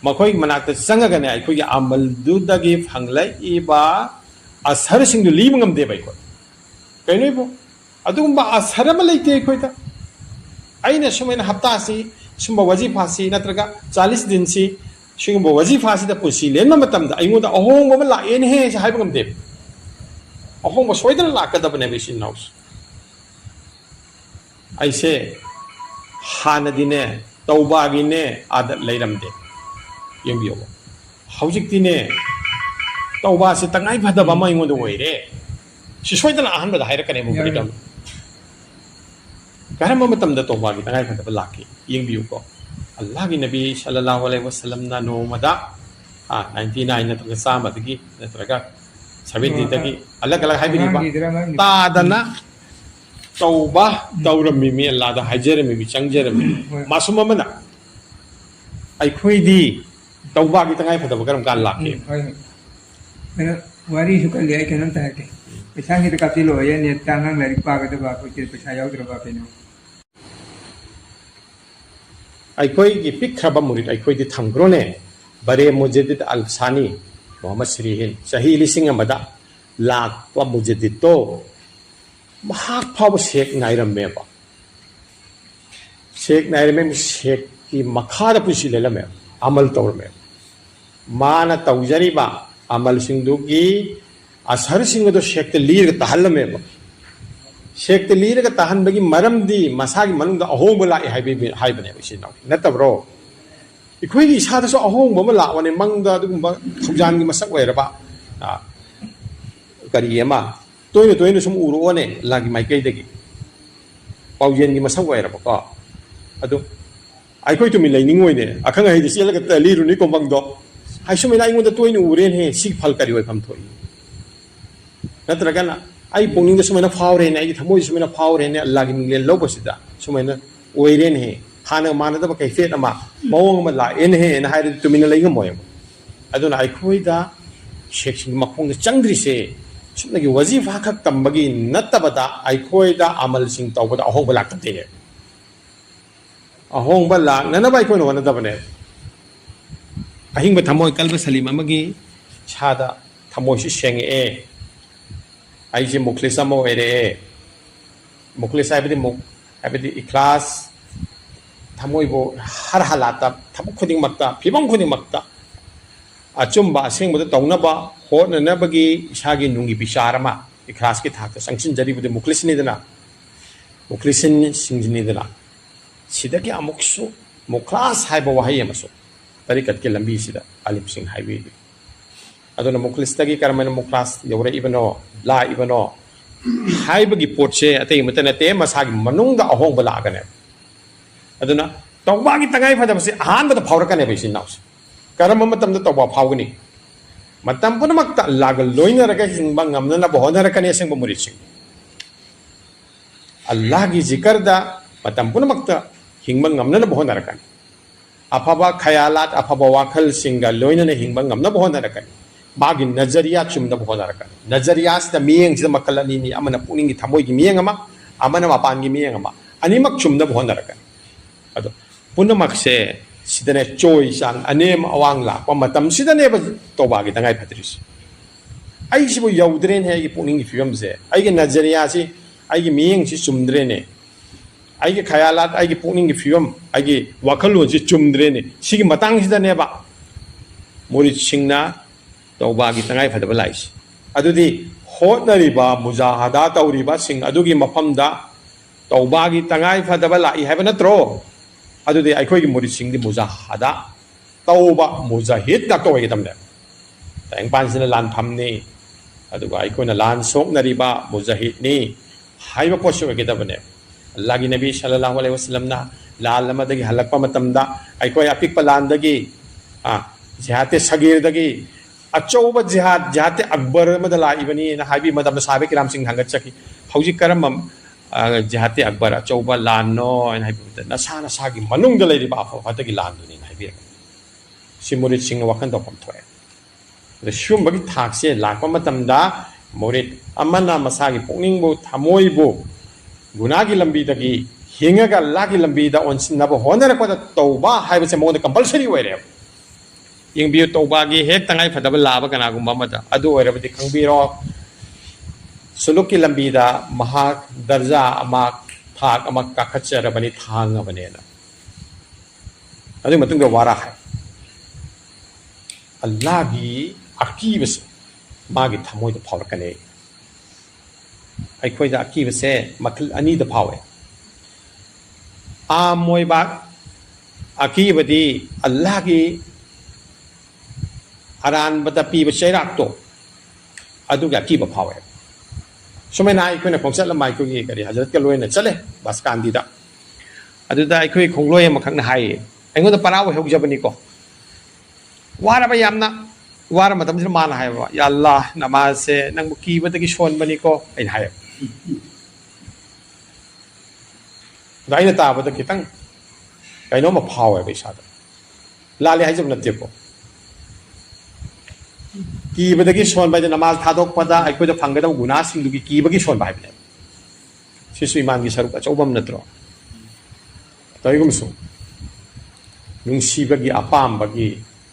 makhoi manakta sangagane akhoi gi amal du dagi phanglai iba asar sing du lim ngam de bai ko kainoi bo adugumba asar ma leite khoi ta aina sumaina hafta si sumba wazifa si natraga 40 din si singumba wazifa si da pusi len ma matam da aingo da ahong ba la en he sa hai ngam de ahong ba soidana la ka da bane bi sin naus aise hana dine tauba gi ne adat leiram de yembiyo hawjik dine tauba se tangai phada ba mai ngodo oire si soidana ahan ba haira kane mo bari dam karama matam da tauba gi tangai phada ba laki yembiyo ko allah gi nabi sallallahu alaihi wasallam na no mada 99 na to sa ma digi na traga 70 dagi alag alag haibini ba ta dana tauba tauram mi allah da hajere mi changjere mi masuma mana ai khoi di tauba ki tangai phada ba karam kan laki मैंने वारी सुकल लिया कि नंतर है कि पैसा की तो काफी लो है ने तांगांग लरी पाग तो बाप को पैसा याव तो बाप ने ai khoi gi pik khaba murid ai khoi di thangro ne bare mujaddid al sani muhammad sirihin sahi lising amada lak wa mujaddid to mahak phaw sheikh nairam me ba sheikh nairam me sheikh ki makha da pusi le me amal tawr me mana tawjari ba amal singdu gi asar singdo sheikh te lir ga tahal me ba sheikh te lir ga tahan bagi maram di masagi manung da ahong bala hai bi hai bane bi sin na tabro ikoi gi sa da so ahong ba la wane mang da dum ba thujan gi masak wai ra ba kari ema toino sum uru one lagi mai kai de gi paujen gi masak wai ra ba ko adu ai koi tu mi lai ning oi ne akhang ai di sil ga ta liru ni kombang do ai sumai lai ngun da toino uren he sik phal kari oi pham thoi natraga na ai pongning da sumai na phawre ne ai thamoi sumai na phawre ne allah gi minglen lo basida sumai na oiren he hana mana da ba kai fet ama mawong ma la en he na hai tu min lai ngam moy aduna ai khoi da sheksing makhong da changdri se sumna gi wazifa khak tambagi natabada ai khoi da amal sing tawbada ahong balak te ne ahong balak na bai khoi no na da bane ahing ba thamoi kalba salim amagi chada thamoi si senge e ai je muklisa mo ere muklisa abdi muk abdi ikhlas thamoi bo har halata thamuk khuding makta phibam khuding makta achumba aseng boda tawna ba hona na bagi isagi nungi bisharama ikhlas ki thak sangsin jari boda muklis ni dana muklisin singjini dana sidaki amuksu muklas hai ba wahai amaso tarikat ke lambi sida alim sing highway aduna muklis tagi karmana muklas yawra ibano la ibano hai bagi potse atei mutana te masagi manung da ahong bala gane aduna tawba gi tangai phada basi ahan ba da phawra kane bai sin naus karam matam da tawba phawgani matam pun makta lagal loina raga hingbang ngamna na bohona rakane sing bumurit sing allah gi zikar da matam pun makta hingbang ngamna na bohona rakane अफब खयालात अफब वाखल सिंगा लोइनने हिंबा ngamnaba honarакani magi nazariya chumnaba honarакani nazariya sida miyeng sida makal ani ni amana puningi thamoi gi miyeng ama amana mapan gi miyeng ama animak chumnaba honarакani ado punamak se sidane choi sang anem awang la pa matam sidane ba toba gi tangai phatrisi ai sibo yaudren he gi puningi film se ai gi nazariya si ai gi miyeng si chumdrene ai gi khayalat ai gi puningi film ai gi wakhalo si chumdrene sigi matang sidane ba mori singna toba gi tangai phadaba laisi adudi hotnariba mujahada tawriba sing adugi mafamda toba gi tangai phadaba lai haiba natro adudi ai khoi gi mori sing di mujahada tawba mujahid na toy tamne tang pan sina lan phamni aduga ai khoi na lan sok nariba mujahid ni haiba posho ge tabane Allah gi nabi sallallahu alaihi wasallam na lal lamadagi halakpa matamda ai khoi apik palan dagi jihate sagir dagi achouba jihate akbar madala ibani na habi madam sabe kiram singh hangat chaki hauji karam jihate akbar achouba lanno en habi na sana sagi manung da leiri ba fatagi lan duni na habi simuri singh wakan to pam thoe the shum bagi thak se lakpa matam da morit amana masagi pungning bo thamoi bo gunagi lambi dagi hingaga lagi lambi da onsin na bo honara ko da tauba haiba se mo compulsory were yung biyo tawbagi hek tangay fadaba laba kana gumbamada adu oirabadi kangbiro suluk ki lambida mahak darja ama thak ama kakhatcherabani thangabane na adu matung da wara hai Allah gi akibase magi thamoi da phawrakane ai khoi da akibase makhl ani da phawe a moi ba akibadi Allah gi aran bata pi ba chairak to adu ga ki ba phawe somena ai khoi na khongsat la mai ko gi kari hazrat ka loina chale bas kan di da adu da ai khoi khongloi ma khang na hai ai ngo da paraw hok jabani ko wara ba yamna wara matam jir man hai ba ya Allah namaz se nang ki ba ta ki shon bani ko ai hai dai na ta ba ta ki tang kai no ma phawe ba sa da la le hai jab na te ko की बदगी सोन bye नमाज थादोक पदा अखोय the फंगदा गुना सिंग दुगी की बगी सोन bye बने सिसु ईमान की सरुक अचौबम नत्रो तयगुम सु नुंसी बगी अपाम बगी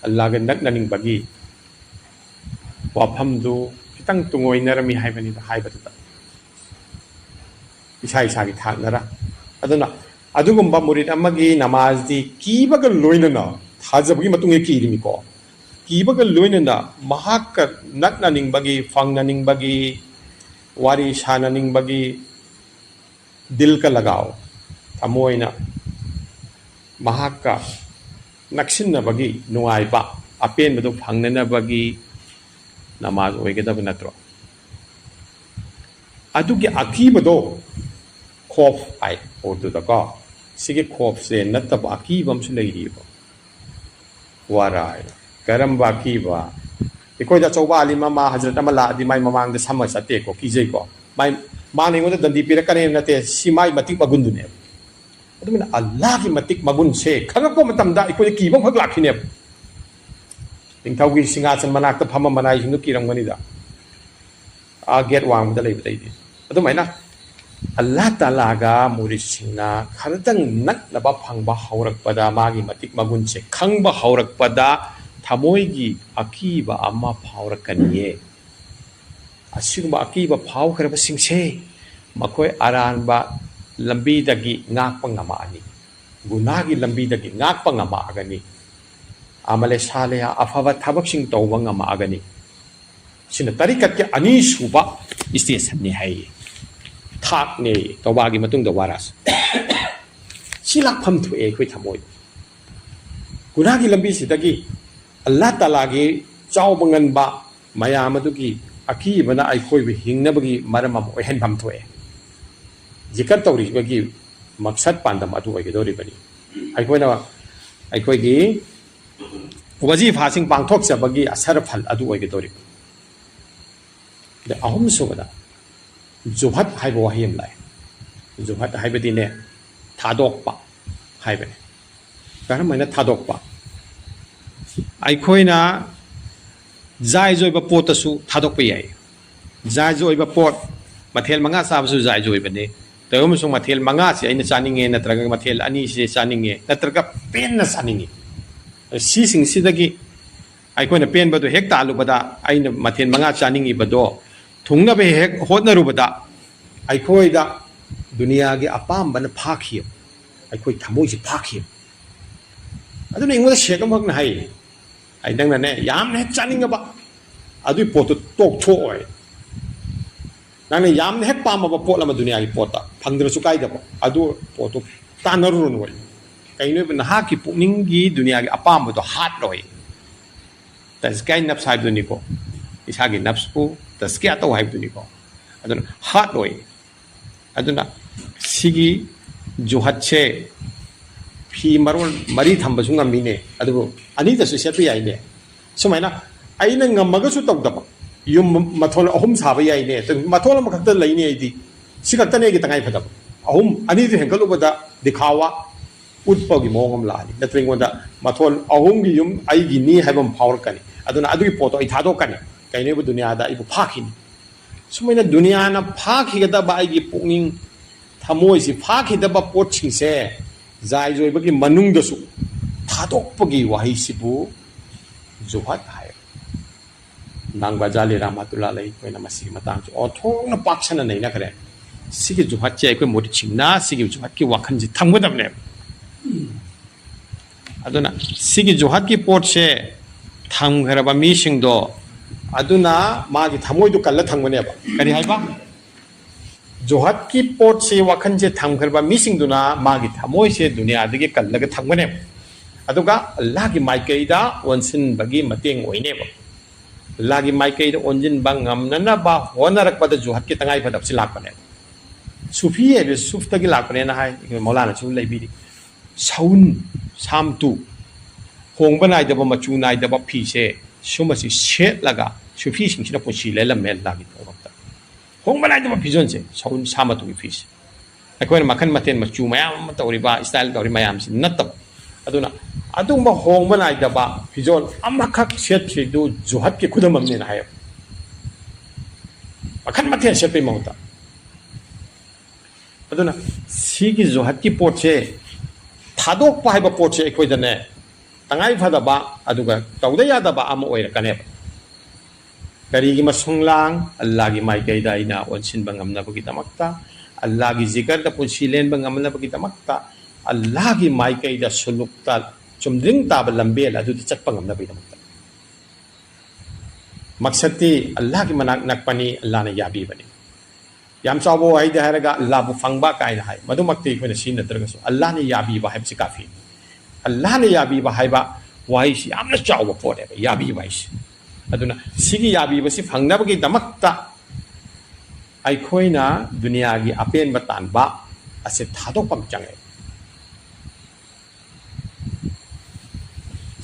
अल्लाह ग नक ननिंग बगी वाफम दु खितंग तुंगोय नरमी हाय बनी द हाय बता इसा इसा की थानरा अदना अदुगुम्बा मुरिद अमगी नमाज दी की बग लोइनना थाजबगी मतुंगे की रिमी को कीबग लोइनना महाक नकना निंगबगी फंगना निंगबगी वारी शाना निंगबगी दिल का लगाओ थमोइना महाक नक्सिन बगी नुआइबा अपेन बदो फंगना बगी नमाज ओइगदब नत्रो अदुगी अकीबदो खौफ आइ उर्दू दको सिगे खौफ से नतब अकीबम से लेरिबो वाराय करम बाकी बा इकोय दा चौबा अली मामा हजरत अमला दि माई ममांग द सम सते को कीजे को माई मान इंगो दंदी पिर कने नते सिमाई मतिक मगुन दुने अदुमिन अल्लाह की मतिक मगुन से खगप को मतम दा इकोय की बम फक लाखिने तिंथाउगी सिंगासन मनाक त फम मनाई हिंदु किरंगनी दा आ गेट वांग द लेब दैदि अदुमाइना अल्लाह ताला गा मुरिसिंगना खरदंग नक नबा फंगबा हौरक पदा मागी मतिक मगुन से खंगबा हौरक पदा थमोइगी अकीबा अम्मा फावरकनिये असिगुम्बा अकीबा फावखरब सिंगसे मखोय अरानबा लंबी दगी ngakpa ngama ani gunagi lambi dagi ngakpa ngama agani amale sale afava thabak sing tawba ngama agani sina tarikat ke ani suba station ni hai thak ne tawba gi matung da waras silak pham thu e khoi thamoi gunagi lambi sidagi Allah Ta'ala gi chau bangan ba mayam adugi aki bana ai khoi bi hingna bagi maramam oi hen pham thoe zikar tawri bagi maksad pandam adu oi gedori bani ai khoi na ai khoi gi wazifa sing pangthok sa bagi asar phal adu oi gedori de ahum sobada zuhat hai bo him lai zuhat hai badi ne thadok pa hai bani ꯀꯔꯝ ꯍꯥꯏꯅ ꯊꯥꯗꯣꯛꯄ ꯑꯩꯈꯣꯏꯅ ꯖꯥꯏꯖ ꯑꯣꯏꯕ ꯄꯣꯠꯇꯁꯨ ꯊꯥꯗꯣꯛꯄ ꯌꯥꯏ ꯖꯥꯏꯖ ꯑꯣꯏꯕ ꯄꯣꯠ ꯃꯊꯦꯜ 5 ꯆꯥꯕꯁꯨ ꯖꯥꯏꯖ ꯑꯣꯏꯕꯅꯤ ꯇꯧꯔꯝꯁꯨꯡ ꯃꯊꯦꯜ 5ꯁꯦ ꯑꯩꯅ ꯆꯥꯅꯤꯡꯉꯦ ꯅꯠꯇ꯭ꯔꯒ ꯃꯊꯦꯜ 2ꯁꯦ ꯆꯥꯅꯤꯡꯉꯦ ꯅꯠꯇ꯭ꯔꯒ ꯄꯦꯟꯅ ꯆꯥꯅꯤꯡꯉꯤ ꯁꯤꯁꯤꯡꯁꯤꯗꯒꯤ ꯑꯩꯈꯣꯏꯅ ꯄꯦꯟꯕꯗꯣ ꯍꯦꯛ ꯇꯥꯜꯂꯨꯕꯗ ꯑꯩꯅ ꯃꯊꯦꯜ 5 ꯆꯥꯅꯤꯡꯉꯤꯕꯗꯣ ꯊꯨꯡꯅꯕ ꯍꯦꯛ ꯍꯣꯠꯅꯔꯨꯕꯗ ꯑꯩꯈꯣꯏꯗ ꯗꯨꯅꯤꯌꯥꯒꯤ ꯑꯄꯥꯝꯕꯅ ꯐꯥꯈꯤ ꯑꯩꯈꯣꯏ ꯊꯃꯣꯏꯁꯤ ꯐꯥꯈꯤ ꯑꯗꯨꯅ ꯑꯩꯉꯣꯟꯗ ꯁꯦꯛ ꯑꯃꯈꯛꯅ ꯍꯥꯏ ꯑꯩ ꯅꯪꯅꯅꯦ ꯌꯥꯝꯅ ꯍꯦꯛ ꯆꯥꯅꯤꯡꯉꯕ ꯑꯗꯨꯒꯤ ꯄꯣꯠꯇꯨ ꯇꯣꯛꯊꯣꯛꯑꯣꯏ ꯅꯪꯅ ꯌꯥꯝꯅ ꯍꯦꯛ ꯄꯥꯝꯃꯕ ꯄꯣꯠ ꯑꯃ ꯗꯨꯅꯤꯌꯥꯒꯤ ꯄꯣꯠꯇ ꯐꯪꯗ꯭ꯔꯁꯨ ꯀꯥꯏꯗꯕ ꯑꯗꯨ ꯄꯣꯠꯇꯨ ꯇꯥꯟꯅꯔꯨꯔꯅꯣꯏ ꯀꯩꯅꯣꯕ ꯅꯍꯥꯛꯀꯤ ꯄꯨꯛꯅꯤꯡꯒꯤ ꯗꯨꯅꯤꯌꯥꯒꯤ ꯑꯄꯥꯝꯕꯗꯣ ꯍꯥꯠꯂꯣꯏ ꯇꯁꯀꯥꯏ ꯅꯞꯁ ꯍꯥꯏꯕꯗꯨꯅꯤꯀꯣ ꯏꯁꯥꯒꯤ ꯅꯞꯁꯄꯨ ꯇꯁꯀꯤꯌꯥ ꯇꯧ ꯍꯥꯏꯕꯗꯨꯅꯤꯀꯣ ꯑꯗꯨꯅ ꯍꯥꯠꯂꯣꯏ ꯑꯗꯨꯅ ꯁꯤꯒꯤ ꯖꯨꯍꯠꯁꯦ ꯐꯤ ꯃꯔꯣꯜ ꯃꯔꯤ ꯊꯝꯕꯁꯨ ꯉꯝꯃꯤꯅꯦ ꯑꯗꯨꯕꯨ ꯑꯅꯤꯗꯁꯨ ꯁꯦꯠꯄ ꯌꯥꯏꯅꯦ ꯁꯨꯃꯥꯏꯅ ꯑꯩꯅ ꯉꯝꯃꯒꯁꯨ ꯇꯧꯗꯕ ꯌꯨꯝ ꯃꯊꯣꯜ 3 ꯁꯥꯕ ꯌꯥꯏꯅꯦ ꯃꯊꯣꯜ ꯑꯃꯈꯛꯇ ꯂꯩꯅꯤ ꯑꯩꯗꯤ ꯁꯤ ꯈꯛꯇꯅꯦ ꯑꯩꯒꯤ ꯇꯉꯥꯏ ꯐꯗꯕ ꯑꯅꯤꯗꯨ ꯍꯦꯟꯒꯠꯂꯨꯕꯗ ꯗꯤꯈꯥꯋꯥ ꯎꯠꯄꯒꯤ ꯃꯑꯣꯡ ꯑꯃ ꯂꯥꯛꯑꯅꯤ ꯅꯠꯇ꯭ꯔꯒ ꯑꯩꯉꯣꯟꯗ ꯃꯊꯣꯜ 3ꯒꯤ ꯌꯨꯝ ꯑꯩꯒꯤꯅꯤ ꯍꯥꯏꯕ ꯑꯃ ꯐꯥꯎꯔꯛꯀꯅꯤ ꯑꯗꯨꯅ ꯑꯗꯨꯒꯤ ꯄꯣꯠꯇꯣ ꯑꯩ ꯊꯥꯗꯣꯛꯀꯅꯤ ꯀꯩꯅꯣꯕ ꯗꯨꯅꯤꯌꯥꯗ ꯑꯩꯕꯨ ꯐꯥꯈꯤꯅꯤ ꯁꯨꯃꯥꯏꯅ ꯗꯨꯅꯤꯌꯥꯅ ꯐꯥꯈꯤꯒꯗꯕ ꯑꯩꯒꯤ ꯄꯨꯛꯅꯤꯡ ꯊꯃꯣꯏꯁꯤ ꯐꯥꯈꯤꯗꯕ ꯄꯣꯠꯁꯤꯡꯁꯦ ꯖꯥꯏꯖ ꯑꯣꯏꯕꯒꯤ ꯃꯅꯨꯡꯗꯁꯨ ꯊꯥꯗꯣꯛꯄꯒꯤ ꯋꯥꯍꯩꯁꯤꯕꯨ ꯖꯨꯍꯠ ꯍꯥꯏ ꯅꯥꯡꯕꯥꯖꯥꯂꯤ ꯔꯥꯃꯥꯇꯨꯜꯂꯥ ꯂꯩ ꯑꯩꯈꯣꯏꯅ ꯃꯁꯤꯒꯤ ꯃꯇꯥꯡꯁꯦ ꯑꯣꯟꯊꯣꯛꯅ ꯄꯥꯛꯁꯟꯅ ꯅꯩꯅꯈ꯭ꯔꯦ ꯁꯤꯒꯤ ꯖꯨꯍꯠꯁꯦ ꯑꯩꯈꯣꯏ ꯃꯣꯔꯤꯠꯁꯤꯡꯅ ꯁꯤꯒꯤ ꯖꯨꯍꯠꯀꯤ ꯋꯥꯈꯜꯁꯤ ꯊꯝꯒꯗꯕꯅꯦꯕ ꯑꯗꯨꯅ ꯁꯤꯒꯤ ꯖꯨꯍꯠꯀꯤ ꯄꯣꯠꯁꯦ ꯊꯝꯈ꯭ꯔꯕ ꯃꯤꯁꯤꯡꯗꯣ ꯑꯗꯨꯅ ꯃꯥꯒꯤ ꯊꯃꯣꯏꯗꯨ ꯀꯜꯂ ꯊꯝꯒꯅꯦꯕ ꯀꯔꯤ ꯍꯥꯏꯕ ꯖꯨꯍꯠꯀꯤ ꯄꯣꯠꯁꯦ ꯋꯥꯈꯜꯁꯦ ꯊꯝꯈ꯭ꯔꯕ ꯃꯤꯁꯤꯡꯗꯨꯅ ꯃꯥꯒꯤ ꯊꯃꯣꯏꯁꯦ ꯗꯨꯅꯤꯌꯥꯗꯒꯤ ꯀꯜꯂꯒ ꯊꯝꯒꯅꯦꯕ ꯑꯗꯨꯒ ꯑꯜꯂꯥꯍꯒꯤ ꯃꯥꯏꯀꯩꯗ ꯑꯣꯟꯁꯤꯟꯕꯒꯤ ꯃꯇꯦꯡ ꯑꯣꯏꯅꯦꯕ ꯑꯜꯂꯥꯍꯒꯤ ꯃꯥꯏꯀꯩꯗ ꯑꯣꯟꯁꯤꯟꯕ ꯉꯝꯅꯅꯕ ꯍꯣꯠꯅꯔꯛꯄꯗ ꯖꯨꯍꯠꯀꯤ ꯇꯉꯥꯏ ꯐꯗꯕꯁꯤ ꯂꯥꯛꯄꯅꯦꯕ ꯁꯨꯐꯤ ꯍꯥꯏꯕ ꯁꯨꯐꯇꯒꯤ ꯂꯥꯛꯄꯅꯦꯅ ꯍꯥꯏ ꯃꯧꯂꯥꯅꯁꯨ ꯂꯩꯕꯤꯔꯤ ꯁꯥꯎꯟ ꯁꯥꯝꯇꯨ ꯍꯣꯡꯕ ꯅꯥꯏꯗꯕ ꯃꯆꯨ ꯅꯥꯏꯗꯕ ꯐꯤꯁꯦ ꯁꯨꯝꯕꯁꯤ ꯁꯦꯠꯂꯒ ꯁꯨꯐꯤꯁꯤꯡꯁꯤꯅ ꯄꯨꯟꯁꯤ ꯂꯩꯂꯝꯃꯦ ꯑꯜꯂꯥꯍꯒꯤ ꯊꯧꯔꯝꯗ ꯍꯣꯡꯕ ꯅꯥꯏꯗꯕ ꯐꯤꯖꯣꯜꯁꯦ ꯁꯥꯎꯟ ꯁꯥꯃꯇꯨꯒꯤ ꯐꯤꯁꯦ ꯑꯩꯈꯣꯏꯅ ꯃꯈꯟ ꯃꯊꯦꯜ ꯃꯆꯨ ꯃꯌꯥꯝ ꯑꯃ ꯇꯧꯔꯤꯕ ꯏꯁꯇꯥꯏꯜ ꯇꯧꯔꯤꯕ ꯃꯌꯥꯝꯁꯤ ꯅꯠꯇꯕ ꯑꯗꯨꯅ ꯑꯗꯨꯒꯨꯝꯕ ꯍꯣꯡꯕ ꯅꯥꯏꯗꯕ ꯐꯤꯖꯣꯜ ꯑꯃꯈꯛ ꯁꯦꯠꯈꯤꯗꯨ ꯖꯨꯍꯠꯀꯤ ꯈꯨꯗꯝ ꯑꯃꯅꯦꯅ ꯍꯥꯏꯌꯦꯕ ꯃꯈꯟ ꯃꯊꯦꯜ ꯁꯦꯠꯄꯒꯤ ꯃꯍꯨꯠꯇ ꯑꯗꯨꯅ ꯁꯤꯒꯤ ꯖꯨꯍꯠꯀꯤ ꯄꯣꯠꯁꯦ ꯊꯥꯗꯣꯛꯄ ꯍꯥꯏꯕ ꯄꯣꯠꯁꯦ ꯑꯩꯈꯣꯏꯗꯅꯦ ꯇꯉꯥꯏ ꯐꯗꯕ ꯑꯗꯨꯒ ꯇꯧꯗ ꯌꯥꯗꯕ ꯑꯃ ꯑꯣꯏꯔꯛꯀꯅꯦꯕ ꯀꯔꯤꯒꯤ ꯃꯁꯨꯡꯂꯥꯡ ꯑꯜꯂꯥꯍꯒꯤ ꯃꯥꯏꯀꯩꯗ ꯑꯩꯅ ꯑꯣꯟꯁꯤꯟꯕ ꯉꯝꯅꯕꯒꯤꯗꯃꯛꯇ ꯑꯜꯂꯥꯍꯒꯤ ꯖꯤꯀꯔꯗ ꯄꯨꯟꯁꯤ ꯂꯦꯟꯕ ꯉꯝꯅꯕꯒꯤꯗꯃꯛꯇ ꯑल्लाहगी माइकैदा सुलुक्ता चुमद्रिंग ताब लंबेल अदुदि चटपा ngamnabidamta मकसदती अल्लाह की मनाक नकपनी अल्लाह ने याबी बनी याम चावो हाई दे हरगा अल्लाह बु फंगबा कायना हाई मधुमक्ति कोने सीन नत्रगसु अल्लाह ने याबी बा हाइबसि काफी अल्लाह ने याबी बा हाइबा वाइसि यामना चावो पोरे याबी वाइसि अदुना सिगी याबी बसि फंगनबगी दमक्ता आइखोइना दुनियागी अपेन बतानबा असे थादोपम चंगे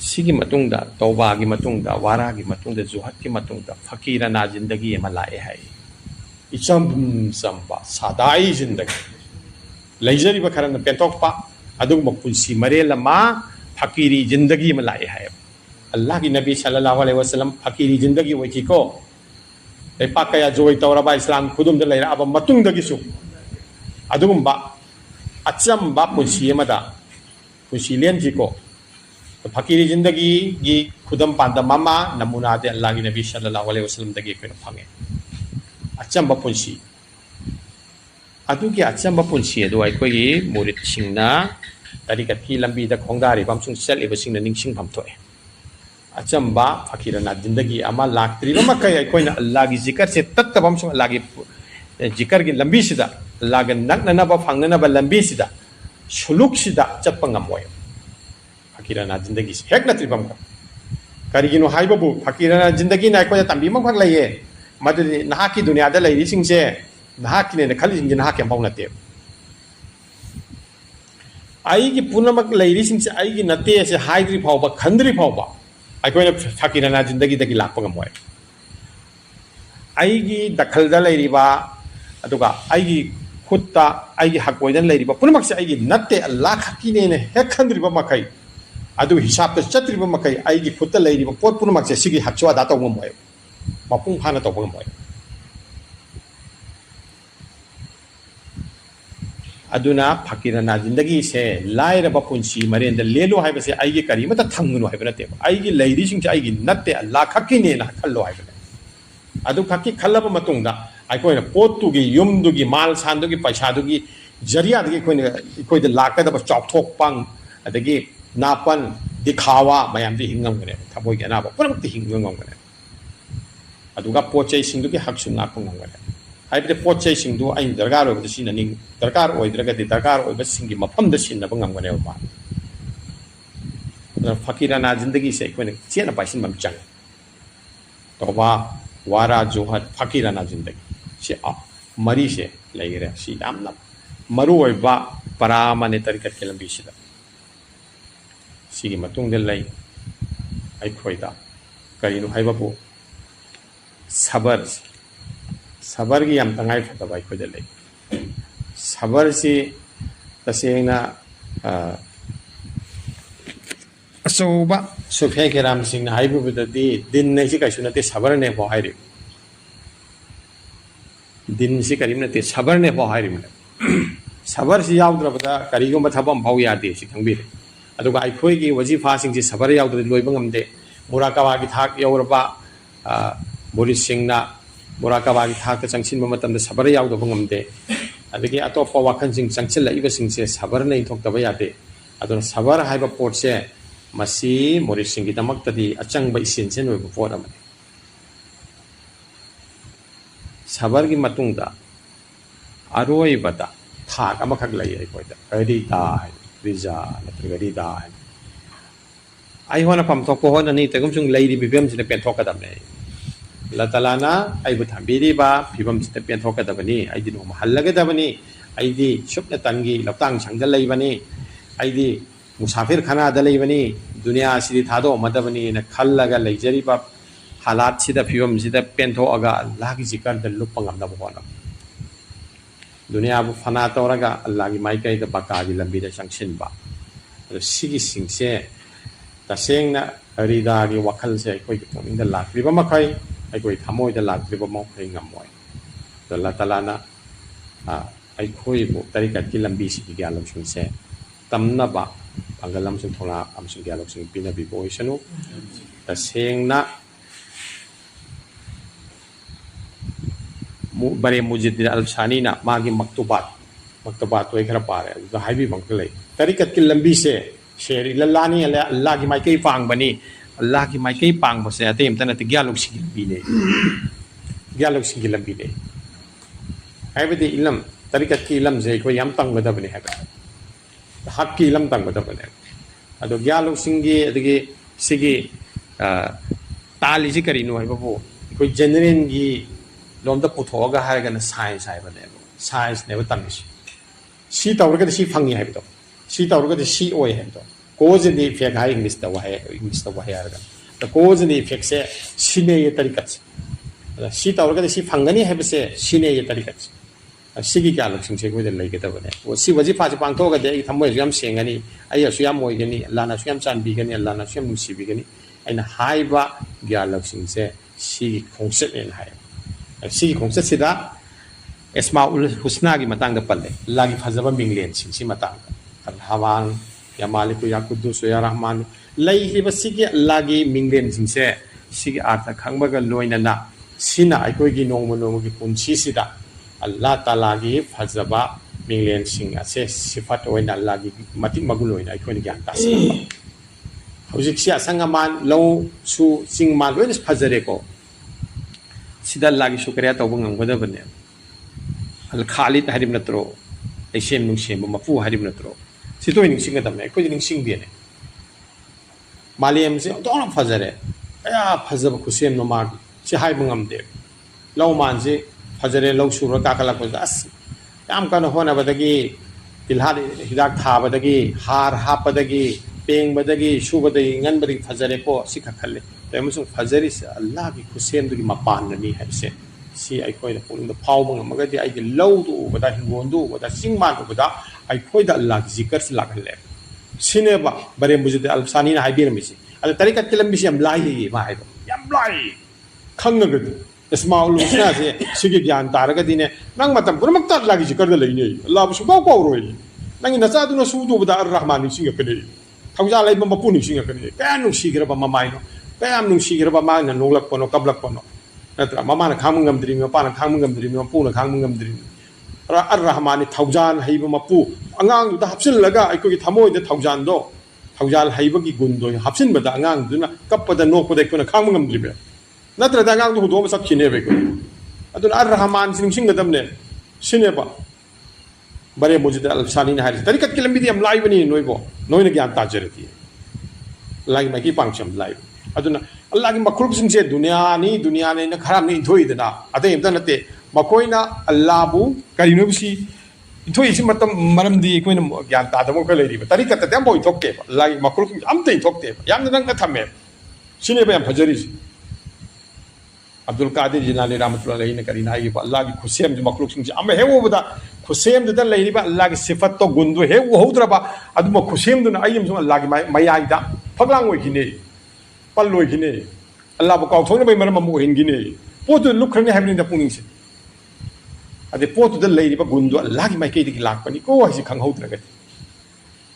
सिगी मतुंगदा तौबागी मतुंगदा वारागी मतुंगदा जुहदगी मतुंगदा फकीराना जिंदगी अमा लाए है इचम संबा सादाई जिंदगी लैजरीबा खरन पेंतोकपा अदुगम पुंसी मरेलमा फकीरी जिंदगी अमा लाए है अल्लाह की नबी सल्लल्लाहु अलैहि वसल्लम फकीरी जिंदगी वैकिको लेपा कया जोई तौरबा इस्लाम खुदुम दे लैरा अब मतुंगदगिसु अदुगम अचम बा पुंसी अमदा पुंसी लेनजिको फकीरी जिंदगी की खुदम पांदा मामा नमूना दे अल्लाह की नबी सल्लल्लाहु अलैहि वसल्लम दगे कोन फंगे अचम पुंसी अदुगी अचम पुंसी अदु अखोई मुरिद सिंगना तरीकत की लंबी द खोंगारि बमसुं चलिबा सिंगना निंगसिंग फमथोए अचम फकीरना जिंदगी अमा लाक्त्रिबा मकय अखोइना अल्लाह की जिकर से तत्तबमसुं अल्लाह की जिकर की लंबी सिदा अल्लाह के नकननबा फंगननबा लंबी सिदा सुलुक सिदा चप्पा ngамोय फकीराना जिंदगी से हेक नत्रिबम का करिगिनो हाइबबु फकीराना जिंदगी ना कोया तंबी मखक लइए मदुदि नहाकी दुनिया दा लइरि सिंगसे नहाकी ने खलि सिंग नहाके पाउ नते आइगी पुनमक लइरि सिंगसे आइगी नते से हाइद्रि फावबा खंद्रि फावबा आइकोइना फकीराना जिंदगी दगी लापा गमोय आइगी दखल दा लइरिबा अदुगा आइगी खुत्ता आइगी हकोइदन लइरिबा पुनमक से आइगी नते अल्लाह खकीने ने हेक खंद्रिबा मखै ꯑꯗꯨ ꯍꯤꯁꯥꯞꯇ ꯆꯠꯇ꯭ꯔꯤꯕ ꯃꯈꯩ ꯑꯩꯒꯤ ꯈꯨꯠꯇ ꯂꯩꯔꯤꯕ ꯄꯣꯠ ꯄꯨꯝꯅꯃꯛꯁꯦ ꯁꯤꯒꯤ ꯍꯛꯆꯋꯥꯗ ꯇꯧꯕ ꯉꯝꯃꯣꯏ ꯃꯄꯨꯡ ꯐꯥꯅ ꯇꯧꯕ ꯉꯝꯃꯣꯏ ꯑꯗꯨꯅ ꯐꯀꯤꯔꯥꯅꯥ ꯖꯤꯟꯗꯒꯤꯁꯦ ꯂꯥꯏꯔꯕ ꯄꯨꯟꯁꯤ ꯃꯔꯦꯟꯗ ꯂꯦꯜꯂꯨ ꯍꯥꯏꯕꯁꯦ ꯑꯩꯒꯤ ꯀꯔꯤꯃꯠꯇ ꯊꯝꯒꯅꯨ ꯍꯥꯏꯕ ꯅꯠꯇꯦꯕ ꯑꯩꯒꯤ ꯂꯩꯔꯤꯁꯤꯡꯁꯦ ꯑꯩꯒꯤ ꯅꯠꯇꯦ ꯑꯜꯂꯥ ꯈꯛꯀꯤꯅꯦꯅ ꯈꯜꯂꯣ ꯍꯥꯏꯕꯅꯦ ꯑꯗꯨ ꯈꯛꯀꯤ ꯈꯜꯂꯕ ꯃꯇꯨꯡꯗ ꯑꯩꯈꯣꯏꯅ ꯄꯣꯠꯇꯨꯒꯤ ꯌꯨꯝꯗꯨꯒꯤ ꯃꯥꯜ ꯁꯥꯟꯗꯨꯒꯤ ꯄꯩꯁꯥꯗꯨꯒꯤ ꯖꯔꯤꯌꯥꯗꯒꯤ ꯑꯩꯈꯣꯏꯗ ꯂꯥꯛꯀꯗꯕ ꯆꯥꯎꯊꯣꯛꯄ ꯑꯗꯒꯤ ꯅꯥꯄꯟ ꯗꯤꯈꯥꯋꯥ ꯃꯌꯥꯝꯗꯤ ꯍꯤꯡꯉꯝꯒꯅꯦꯕ ꯊꯃꯣꯏꯒꯤ ꯑꯅꯥꯕ ꯄꯨꯝꯅꯃꯛꯇꯤ ꯍꯤꯡꯕ ꯉꯝꯒꯅꯦꯕ ꯑꯗꯨꯒ ꯄꯣꯠ ꯆꯩꯁꯤꯡꯗꯨꯒꯤ ꯍꯛꯁꯨ ꯉꯥꯛꯄ ꯉꯝꯒꯅꯦꯕ ꯍꯥꯏꯕꯗꯤ ꯄꯣꯠ ꯆꯩꯁꯤꯡꯗꯨ ꯑꯩꯅ ꯗꯔꯀꯥꯔ ꯑꯣꯏꯕꯗ ꯁꯤꯖꯤꯟꯅꯅꯤꯡ ꯗꯔꯀꯥꯔ ꯑꯣꯏꯗ꯭ꯔꯒꯗꯤ ꯗꯔꯀꯥꯔ ꯑꯣꯏꯕꯁꯤꯡꯒꯤ ꯃꯐꯝꯗ ꯁꯤꯟꯅꯕ ꯉꯝꯒꯅꯦꯕ ꯃꯥ ꯑꯗꯨꯅ ꯐꯀꯤꯔꯥꯅꯥ ꯖꯤꯟꯗꯒꯤꯁꯦ ꯑꯩꯈꯣꯏꯅ ꯆꯦꯠꯅ ꯄꯥꯏꯁꯤꯟꯕ ꯑꯃ ꯆꯪꯉꯦ ꯇꯧꯕ ꯋꯥꯔꯥ ꯖꯣꯍꯠ ꯐꯀꯤꯔꯥꯅꯥ ꯖꯤꯟꯗꯒꯤ ꯁꯤ ꯃꯔꯤꯁꯦ ꯂꯩꯈꯔꯦ ꯁꯤ ꯌꯥꯝꯅ ꯃꯔꯨ ꯑꯣꯏꯕ ꯄꯔꯥ ꯑꯃꯅꯦ ꯇꯔꯤꯀꯠꯀꯤ ꯂꯝꯕꯤꯁꯤꯗ ꯁꯤꯒꯤ ꯃꯇꯨꯡꯗ ꯂꯩ ꯑꯩꯈꯣꯏꯗ ꯀꯔꯤꯅꯣ ꯍꯥꯏꯕꯕꯨ ꯁꯕꯔ ꯁꯕꯔꯒꯤ ꯌꯥꯝ ꯇꯉꯥꯏ ꯐꯗꯕ ꯑꯩꯈꯣꯏꯗ ꯂꯩ ꯁꯕꯔꯁꯤ ꯇꯁꯦꯡꯅ ꯑꯆꯧꯕ ꯁꯨꯐꯤꯌꯥ ꯀꯦꯔꯥꯝꯁꯤꯡꯅ ꯍꯥꯏꯕꯗꯗꯤ ꯗꯤꯟ ꯍꯥꯏꯁꯤ ꯀꯩꯁꯨ ꯅꯠꯇꯦ ꯁꯕꯔꯅꯦꯐꯥꯎ ꯍꯥꯏꯔꯤꯕ ꯗꯤꯟꯁꯤ ꯀꯔꯤꯝ ꯅꯠꯇꯦ ꯁꯕꯔꯅꯦꯐꯥꯎ ꯍꯥꯏꯔꯤꯕꯅꯦ ꯁꯕꯔꯁꯤ ꯌꯥꯎꯗ꯭ꯔꯕꯗ ꯀꯔꯤꯒꯨꯝꯕ ꯊꯕꯛ ꯑꯃꯐꯥꯎ ꯌꯥꯗꯦ ꯁꯤ ꯈꯪꯕꯤꯔꯦ ꯑꯗꯨꯒ ꯑꯩꯈꯣꯏꯒꯤ ꯋꯥꯖꯤꯐꯥꯁꯤꯡꯁꯤ ꯁꯕꯔ ꯌꯥꯎꯗ꯭ꯔꯗꯤ ꯂꯣꯏꯕ ꯉꯝꯗꯦ ꯃꯨꯔꯥꯀꯥꯕꯥꯒꯤ ꯊꯥꯛ ꯌꯧꯔꯕ ꯃꯨꯔꯤꯠꯁꯤꯡꯅ ꯃꯨꯔꯥꯀꯥꯕꯥꯒꯤ ꯊꯥꯛꯇ ꯆꯪꯁꯤꯟꯕ ꯃꯇꯝꯗ ꯁꯕꯔ ꯌꯥꯎꯗꯕ ꯉꯝꯗꯦ ꯑꯗꯒꯤ ꯑꯇꯣꯞꯄ ꯋꯥꯈꯜꯁꯤꯡ ꯆꯪꯁꯤꯜꯂꯛꯏꯕꯁꯤꯡꯁꯦ ꯁꯕꯔꯅ ꯏꯟꯊꯣꯛꯇꯕ ꯌꯥꯗꯦ ꯑꯗꯨꯅ ꯁꯕꯔ ꯍꯥꯏꯕ ꯄꯣꯠꯁꯦ ꯃꯁꯤ ꯃꯨꯔꯤꯠꯁꯤꯡꯒꯤꯗꯃꯛꯇꯗꯤ ꯑꯆꯪꯕ ꯏꯁꯦꯟꯁꯤꯌꯦꯜ ꯑꯣꯏꯕ ꯄꯣꯠ ꯑꯃꯅꯤ ꯁꯕꯔꯒꯤ ꯃꯇꯨꯡꯗ ꯑꯔꯣꯏꯕꯗ ꯊꯥꯛ ꯑꯃꯈꯛ ꯂꯩ ꯑꯩꯈꯣꯏꯗ ꯔꯤꯗꯥ ꯍꯥꯏ ꯔꯤꯖꯥ ꯅꯠꯇ꯭ꯔꯒ ꯔꯤꯗꯥ ꯍꯥꯏ ꯑꯩ ꯍꯣꯠꯅꯐꯝ ꯊꯣꯛꯄ ꯍꯣꯠꯅꯅꯤ ꯇꯒꯨꯝꯁꯨꯡ ꯂꯩꯔꯤꯕ ꯐꯤꯕꯝꯁꯤꯗ ꯄꯦꯟꯊꯣꯛꯀꯗꯕꯅꯦ ꯑꯜꯂꯥ ꯇꯥꯂꯥꯅ ꯑꯩꯕꯨ ꯊꯝꯕꯤꯔꯤꯕ ꯐꯤꯕꯝꯁꯤꯗ ꯄꯦꯟꯊꯣꯛꯀꯗꯕꯅꯤ ꯑꯩꯗꯤ ꯅꯣꯡꯃ ꯍꯜꯂꯒꯗꯕꯅꯤ ꯑꯩꯗꯤ ꯁꯨꯞꯅ ꯇꯟꯒꯤ ꯂꯧꯇꯥꯡ ꯁꯪꯗ ꯂꯩꯕꯅꯤ ꯑꯩꯗꯤ ꯃꯨꯁꯥꯐꯤꯔ ꯈꯅꯥꯗ ꯂꯩꯕꯅꯤ ꯗꯨꯅꯤꯌꯥ ꯑꯁꯤꯗꯤ ꯊꯥꯗꯣꯛꯑꯝꯃꯗꯕꯅꯤꯅ ꯈꯜꯂꯒ ꯂꯩꯖꯔꯤꯕ ꯍꯥꯂꯥꯠꯁꯤꯗ ꯐꯤꯕꯝꯁꯤꯗ ꯄꯦꯟꯊꯣꯛꯑꯒ ꯑꯜꯂꯥꯍꯒꯤ ꯖꯤꯀꯔꯗ ꯂꯨꯞꯄ ꯉꯝꯅꯕ ꯍꯣꯠꯅꯕ ꯗꯨꯅꯤꯌꯥꯕꯨ ꯐꯅꯥ ꯇꯧꯔꯒ ꯑꯜꯂꯥꯍꯒꯤ ꯃꯥꯏꯀꯩꯗ ꯕꯀꯥꯒꯤ ꯂꯝꯕꯤꯗ ꯆꯪꯁꯤꯟꯕ ꯑꯗꯣ ꯁꯤꯒꯤꯁꯤꯡꯁꯦ ꯇꯁꯦꯡꯅ ꯔꯤꯗꯥꯒꯤ ꯋꯥꯈꯜꯁꯦ ꯑꯩꯈꯣꯏꯒꯤ ꯄꯨꯛꯅꯤꯡꯗ ꯂꯥꯛꯂꯤꯕ ꯃꯈꯩ ꯑꯩꯈꯣꯏ ꯊꯃꯣꯏꯗ ꯂꯥꯛꯂꯤꯕ ꯃꯈꯩ ꯉꯝꯃꯣꯏ ꯑꯜꯂꯥ ꯇꯥꯂꯥꯅ ꯑꯩꯈꯣꯏꯕꯨ ꯇꯔꯤꯀꯠꯀꯤ ꯂꯝꯕꯤꯁꯤꯒꯤ ꯒ꯭ꯌꯥꯟ ꯂꯧꯁꯤꯡꯁꯦ ꯇꯝꯅꯕ ꯄꯥꯡꯒꯜ ꯑꯃꯁꯨꯡ ꯊꯧꯅꯥ ꯑꯃꯁꯨꯡ ꯒ꯭ꯌꯥꯟ ꯂꯧꯁꯤꯡ ꯄꯤꯅꯕꯤꯕ ꯑꯣꯏꯁꯅꯨ तसेंगना बरे मुजिद अल शानी ना मागी मकतबात तो खरा पारे हाईबी मंगले तरीकत की लंबी से शेर लल्लानी अल्लाह की माइकई पांग बनी अल्लाह की माइकई पांग बसे अते इमतन अते ग्यालुक्सी की लंबी ने ग्यालुक्सी की लंबी ने हाईबदी इलम तरीकत की इलम से कोई यम तंग बदबने है हक की इलम तंग बदबने अदो ग्यालुक्सिंगी अदगी सिगी ताली से करीनो है बाबू कोई जनरल की लोमदा पुथोगा हारगना साइंस हाइबने साइंस ने तंगिस सी तौरगद सी फंगी हाइबदो सी तौरगद सी ओय हाइबदो कोज द इफेक्ट हाई इंग्लिश द वहाय हारगन द कोज द इफेक्ट से सिने ये तरीकत सी तौरगद सी फंगनी हाइबसे सिने ये तरीकत सिगी क्या लक्षण से कोई लेगदबने वो सी वजीफा से पांगथोगदे आई थमय याम सेंगनी आई असुयाम मोयगनी अल्लाह ना सुयाम चानबीगनी अल्लाह ना सुयाम नुसीबीगनी अना हाइबा क्या लक्षण से सी खोंसेट ने हाय सी खोंसेट सिदा एस्माउल हुस्ना की मतंग पल्ले अल्लाह की फजब मिंगलेन सी मतंग अल हवान या मालिक या कुद्दुस या रहमान लैलिब सिगी अल्लाह की मिंगलेन से सिगी अर्थ खंगबगा लोइनना सिना अखोगी नोंमोगी पुंसी सिदा अल्लाह ताला की फजबा मिंगलेन सिंग असे सिफत ओइना अल्लाह की मतिक मगुल ओइना अखोनी ज्ञान तासी हौजिक सिया संगमान लौ सु सिंग मा लोइन फजरेको सिदा अल्लाह की शुक्रिया तौबो ngamgadabane al khalid harim natro aisem nungsem mapu harim natro sitoi ningsing gadamne ko ningsing biene malem se dona fajare aya fajaba khusem no ma si hai bungamde law man se fajare law sura ka kala ko as yam kana hona badagi tilhad hidak tha badagi har ha badagi peng badagi shu badagi ngan badagi fajare ko si khalle तमसुं फजरी से अल्लाह की खुसेम दुगी मपान ननी है सी अखोइदा पुंग फाव मंगमगदि लौ दु बदा हिंगोन दु बदा सिंग मान दु बदा अखोइदा अल्लाह की जिक्र से लागले सिनेबा बरे मुझे अल्फसानी ना हाइबीर मिसी अरे तरीकत के लंबी से हम लाई है मा है यम लाई खंगगद इस्माउल मुसना से सिगे ज्ञान तारगदी ने नंग मतम पुरमक तात लागी जिकर दे लेने अल्लाह सुबह को रोई नंग नचा दुना सुदु बदा अर्रहमान सिंग कने थौजा लाई बम पुनि सिंग कने क्या नु सिगरब ममाइनो क्या नु सिगरब मा न नोलक पनो कबलक पनो नत्रा ममा न खाम ngam dri मपा न खाम ngam dri मपु न खाम ngam dri अर्रहमान थौजान हईब मपु अंगांग द हपसिन लगा अको की थमोय द थौजान दो थौजाल हईब की गुंदो हपसिन बदा अंगांग दुना कपद नोकद को न खाम ngam dri नत्र द अंगांग दु दो मसक खिने बे को अदुन अर्रहमान सिंग गदमने सिनेबा बरे मुझे अल्फसानी ने हारिस तरीकत की लंबी हम लाइव नहीं नोइबो नोइन ज्ञान ताजरती लाइव में की पांचम लाइव अदुना अल्लाह की मखलूक सिंह से दुनिया ने न खराब नहीं धोइदना अते इमता नते मकोइना अल्लाहबु करिनोबसी इथोइ इसी मतम मरमदी कोइन ज्ञान तादमो क लेरिबा तरीकत ते बोइ थोके अल्लाह की मखलूक अमते थोके याम नंग थमे सिनेबा हम फजरिस अब्दुल कादिर जिलानी रहमतुल्लाह अलैहि ने करीना ये अल्लाह की खुसेम जो मखलूक सिंह अम हे वो बदा खुसेम दद लेरिबा अल्लाह की सिफत तो गुंदु हे वो होद्रबा अदुम खुसेम दुना अयम जो अल्लाह की मयाइदा फगलांग ओइखिने पल लोइखिने अल्लाह बु काउथोन बे मरम मु हिनगिने पोतु लुखरने हैबनि द पुनिसे अदे पोतु द लेरिबा गुंदु अल्लाह की माइकेदि की लाकपनि को हसि खंगहौद्रगति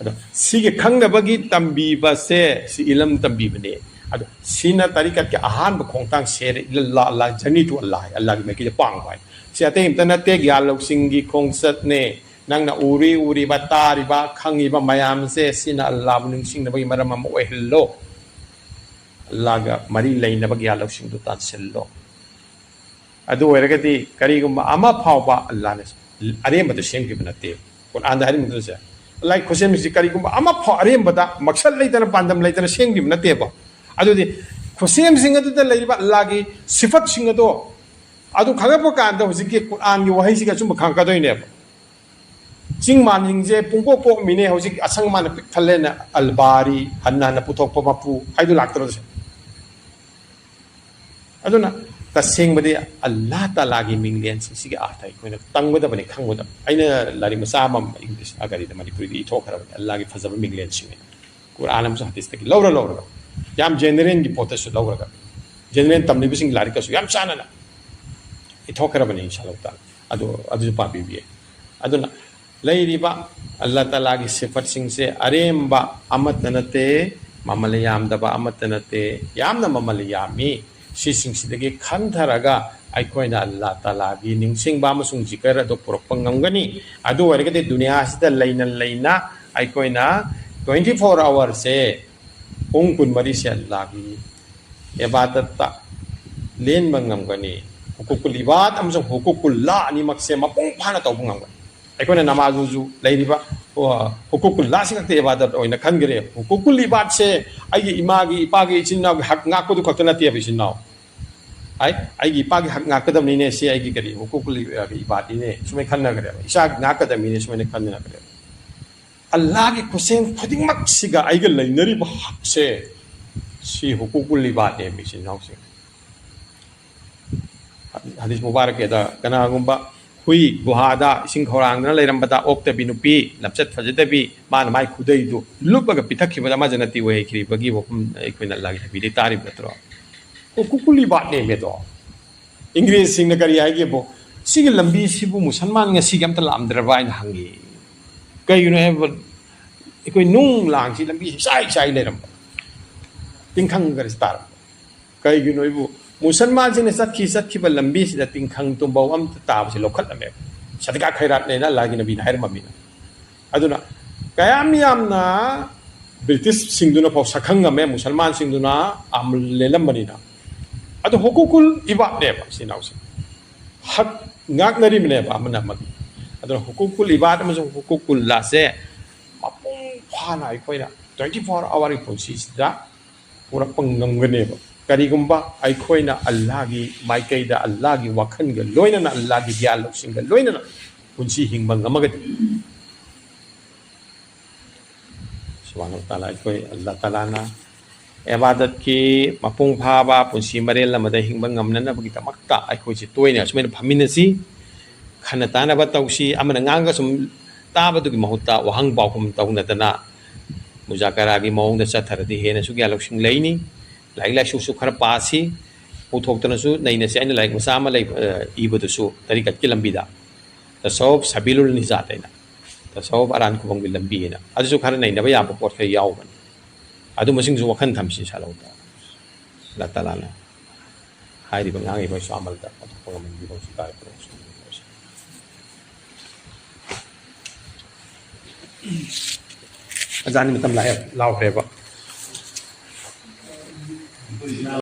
अदो सिगे खंगबगी तंबीबा से सि इलम तंबीबने अदो सिना तरीकत के आहान ब खोंतांग शेरे अल्लाह जर्नी टू अल्लाह की माइके पांग पाइ से अते हिमतना ते ग्याल लौसिंगी खोंसत ने नंगना उरी बतारिबा खंगिबा मयाम से सिना अल्लाह निंगसिंगबगी मरम म ओहिल्लो अल्लाह का मरी लेनब ग्याल लौसिंग दु तानसिल्लो अदो ओरगति करिगुम अमा फावबा अल्लाह ने अरेमबद सेंगिब नते कुरान दा हरिम से अल्लाह खुसेम से करिगुम अमा फाव अरेमबदा मकसद लेतन पांदम लेतन सेंगिब नते बा अदुदि खुसेम सिंग अदुदा लेरिबा अल्लाह की सिफत सिंग अदो अदु खगप कांदा हुजिके कुरान की वही सिगा सुम खांकदोइने चिंग मानिंगजे पुंगपो पोक मिने हुजिक असंग मान पिकथलेना अलबारी हन्ना न पुथोक मपु हाइदु लाक्तरोसे अदुना तसेंगबदे अल्लाह ताला की मिंगलेन सिगे आथाई कोइना तंगबदबने खंगबदब आइना लारि मसामम इंग्लिश अगारि द मणिपुरी इथोखरब अल्लाह की फजब मिंगलेन सिगे कुरान हम हदीस तक लौरा याम जेनरेन की पोतस लौरा जेनरेन तमने बिसिंग लारि कसु याम चानना इथोखरबने इंशाअल्लाह अदो अदु पाबीबी अदुना लेरिबा अल्लाह ताला की सिफत सिंग से अरेमबा अमत नते ममल यामदबा अमत नते यामना ममल यामी सिसिंगसिदगी खंथरगा अखोइना अल्लाह ताला की निंगसिंगबा अमसुंग जिकर अदो पुरक्पा ngamgani अदो ओरगदे दुनिया सिदा लेना अखोइना 24 आवर से पुंग कुनमरी से अल्लाह की इबादत लेन ngamgani हुकुकुल इबाद अमसुंग हुकुकुल ला अनिमक से मपुंग फाना तौब ngamgani अखोइना नमाजुजु लेरिबा हुकुकुल ला सिगते इबादत ओइना खनगरे हुकुकुल इबाद से आइगी इमागी इपागी इचिनाव हक ngakodu खक्तना ते बिसिनाव आई इपागी हक ngaकदम निने से आइगी करी हुकुकुल इबाद ने सुमे खन्ना करे इसा ngaकदम निने सुमे खन्ना करे अल्लाह की खुसेम खुदिंगमक सिगा आइगे लेनरी हक से सी हुकुकुल इबाद ने बिसिनाव से हदीस मुबारक के दा कनागुंबा हुई गुहादा इसिंग खौरांगना लेरंबदा ओक्तबी नुपी लपचत फजदबी मान माई खुदैदु लुपगा पिथखिबदा मा जनती वे खिरिबगी वकुम एकोइना लागी बिदि तारि बतरो को कुकुली बात ने मेदो इंग्लिश सिंग करी आइगे बो सिगे लंबी सिबु मुसलमान nga सिगे amta lamdraba ina hangi kayuno he ekoi nung lang si lambi sai leram tingkhang gar star kayuno ibu मुसलमान से सत्खी लंबी से तिंखंग तुम्बौ अम ताब से लोखलमे सदका खैरात ने लागी नबी हायर ममीना अदुना कयाम यामना ब्रिटिश सिंगदुना पौ सखंगमे मुसलमान सिंगदुना आम लेलमबनिना अदु हुकुकुल इबाद ने सिनाउसे हक ngagnari mne ba amana magi अदुना हुकुकुल इबाद अमसो हुकुकुल लासे मपुंग फाना इखोइना 24 आवर पुंसी सिदा पूरा पंगमगने बा करीगुंबा अखोइना अल्लाह की माइकैदा अल्लाह की वखनगा लोइना अल्लाह की ग्याल लौसिंगा लोइना पुंसी हिंगबा ngamagat सुभान ताला अखोइ अल्लाह ताला ना इबादत की मपुंग फाबा पुंसी मरेल लमदा हिंगबा ngamnana bagi tamakta अखोइ से तोइना सुमेन फमिनसी खन ताना बतौसी अमना ngang sum ताबदुगी महत्ता वहंग बाउकुम तौनदना मुजाकरागी मौंग चथरदी हेन सु ग्या लौसिंग लेनी लाइक लाइसु खर पासी पुथोक्तनसु नैनसे अइन लाइक मसा अमा लै इबदुसु तरिकत की लंबीदा तसौब सबिलुल निजातैना तसौब अरान खुबंग लंबीना अदुसु खर नैनबा याब पोट खर यावबन अदु मसिंगसु वखन थमसि सालौता ला तलाना हाइरि बंगांगे बय सामलदा पगमन बिबो सुकाय प्रो अजानी मतम लाओ रेबा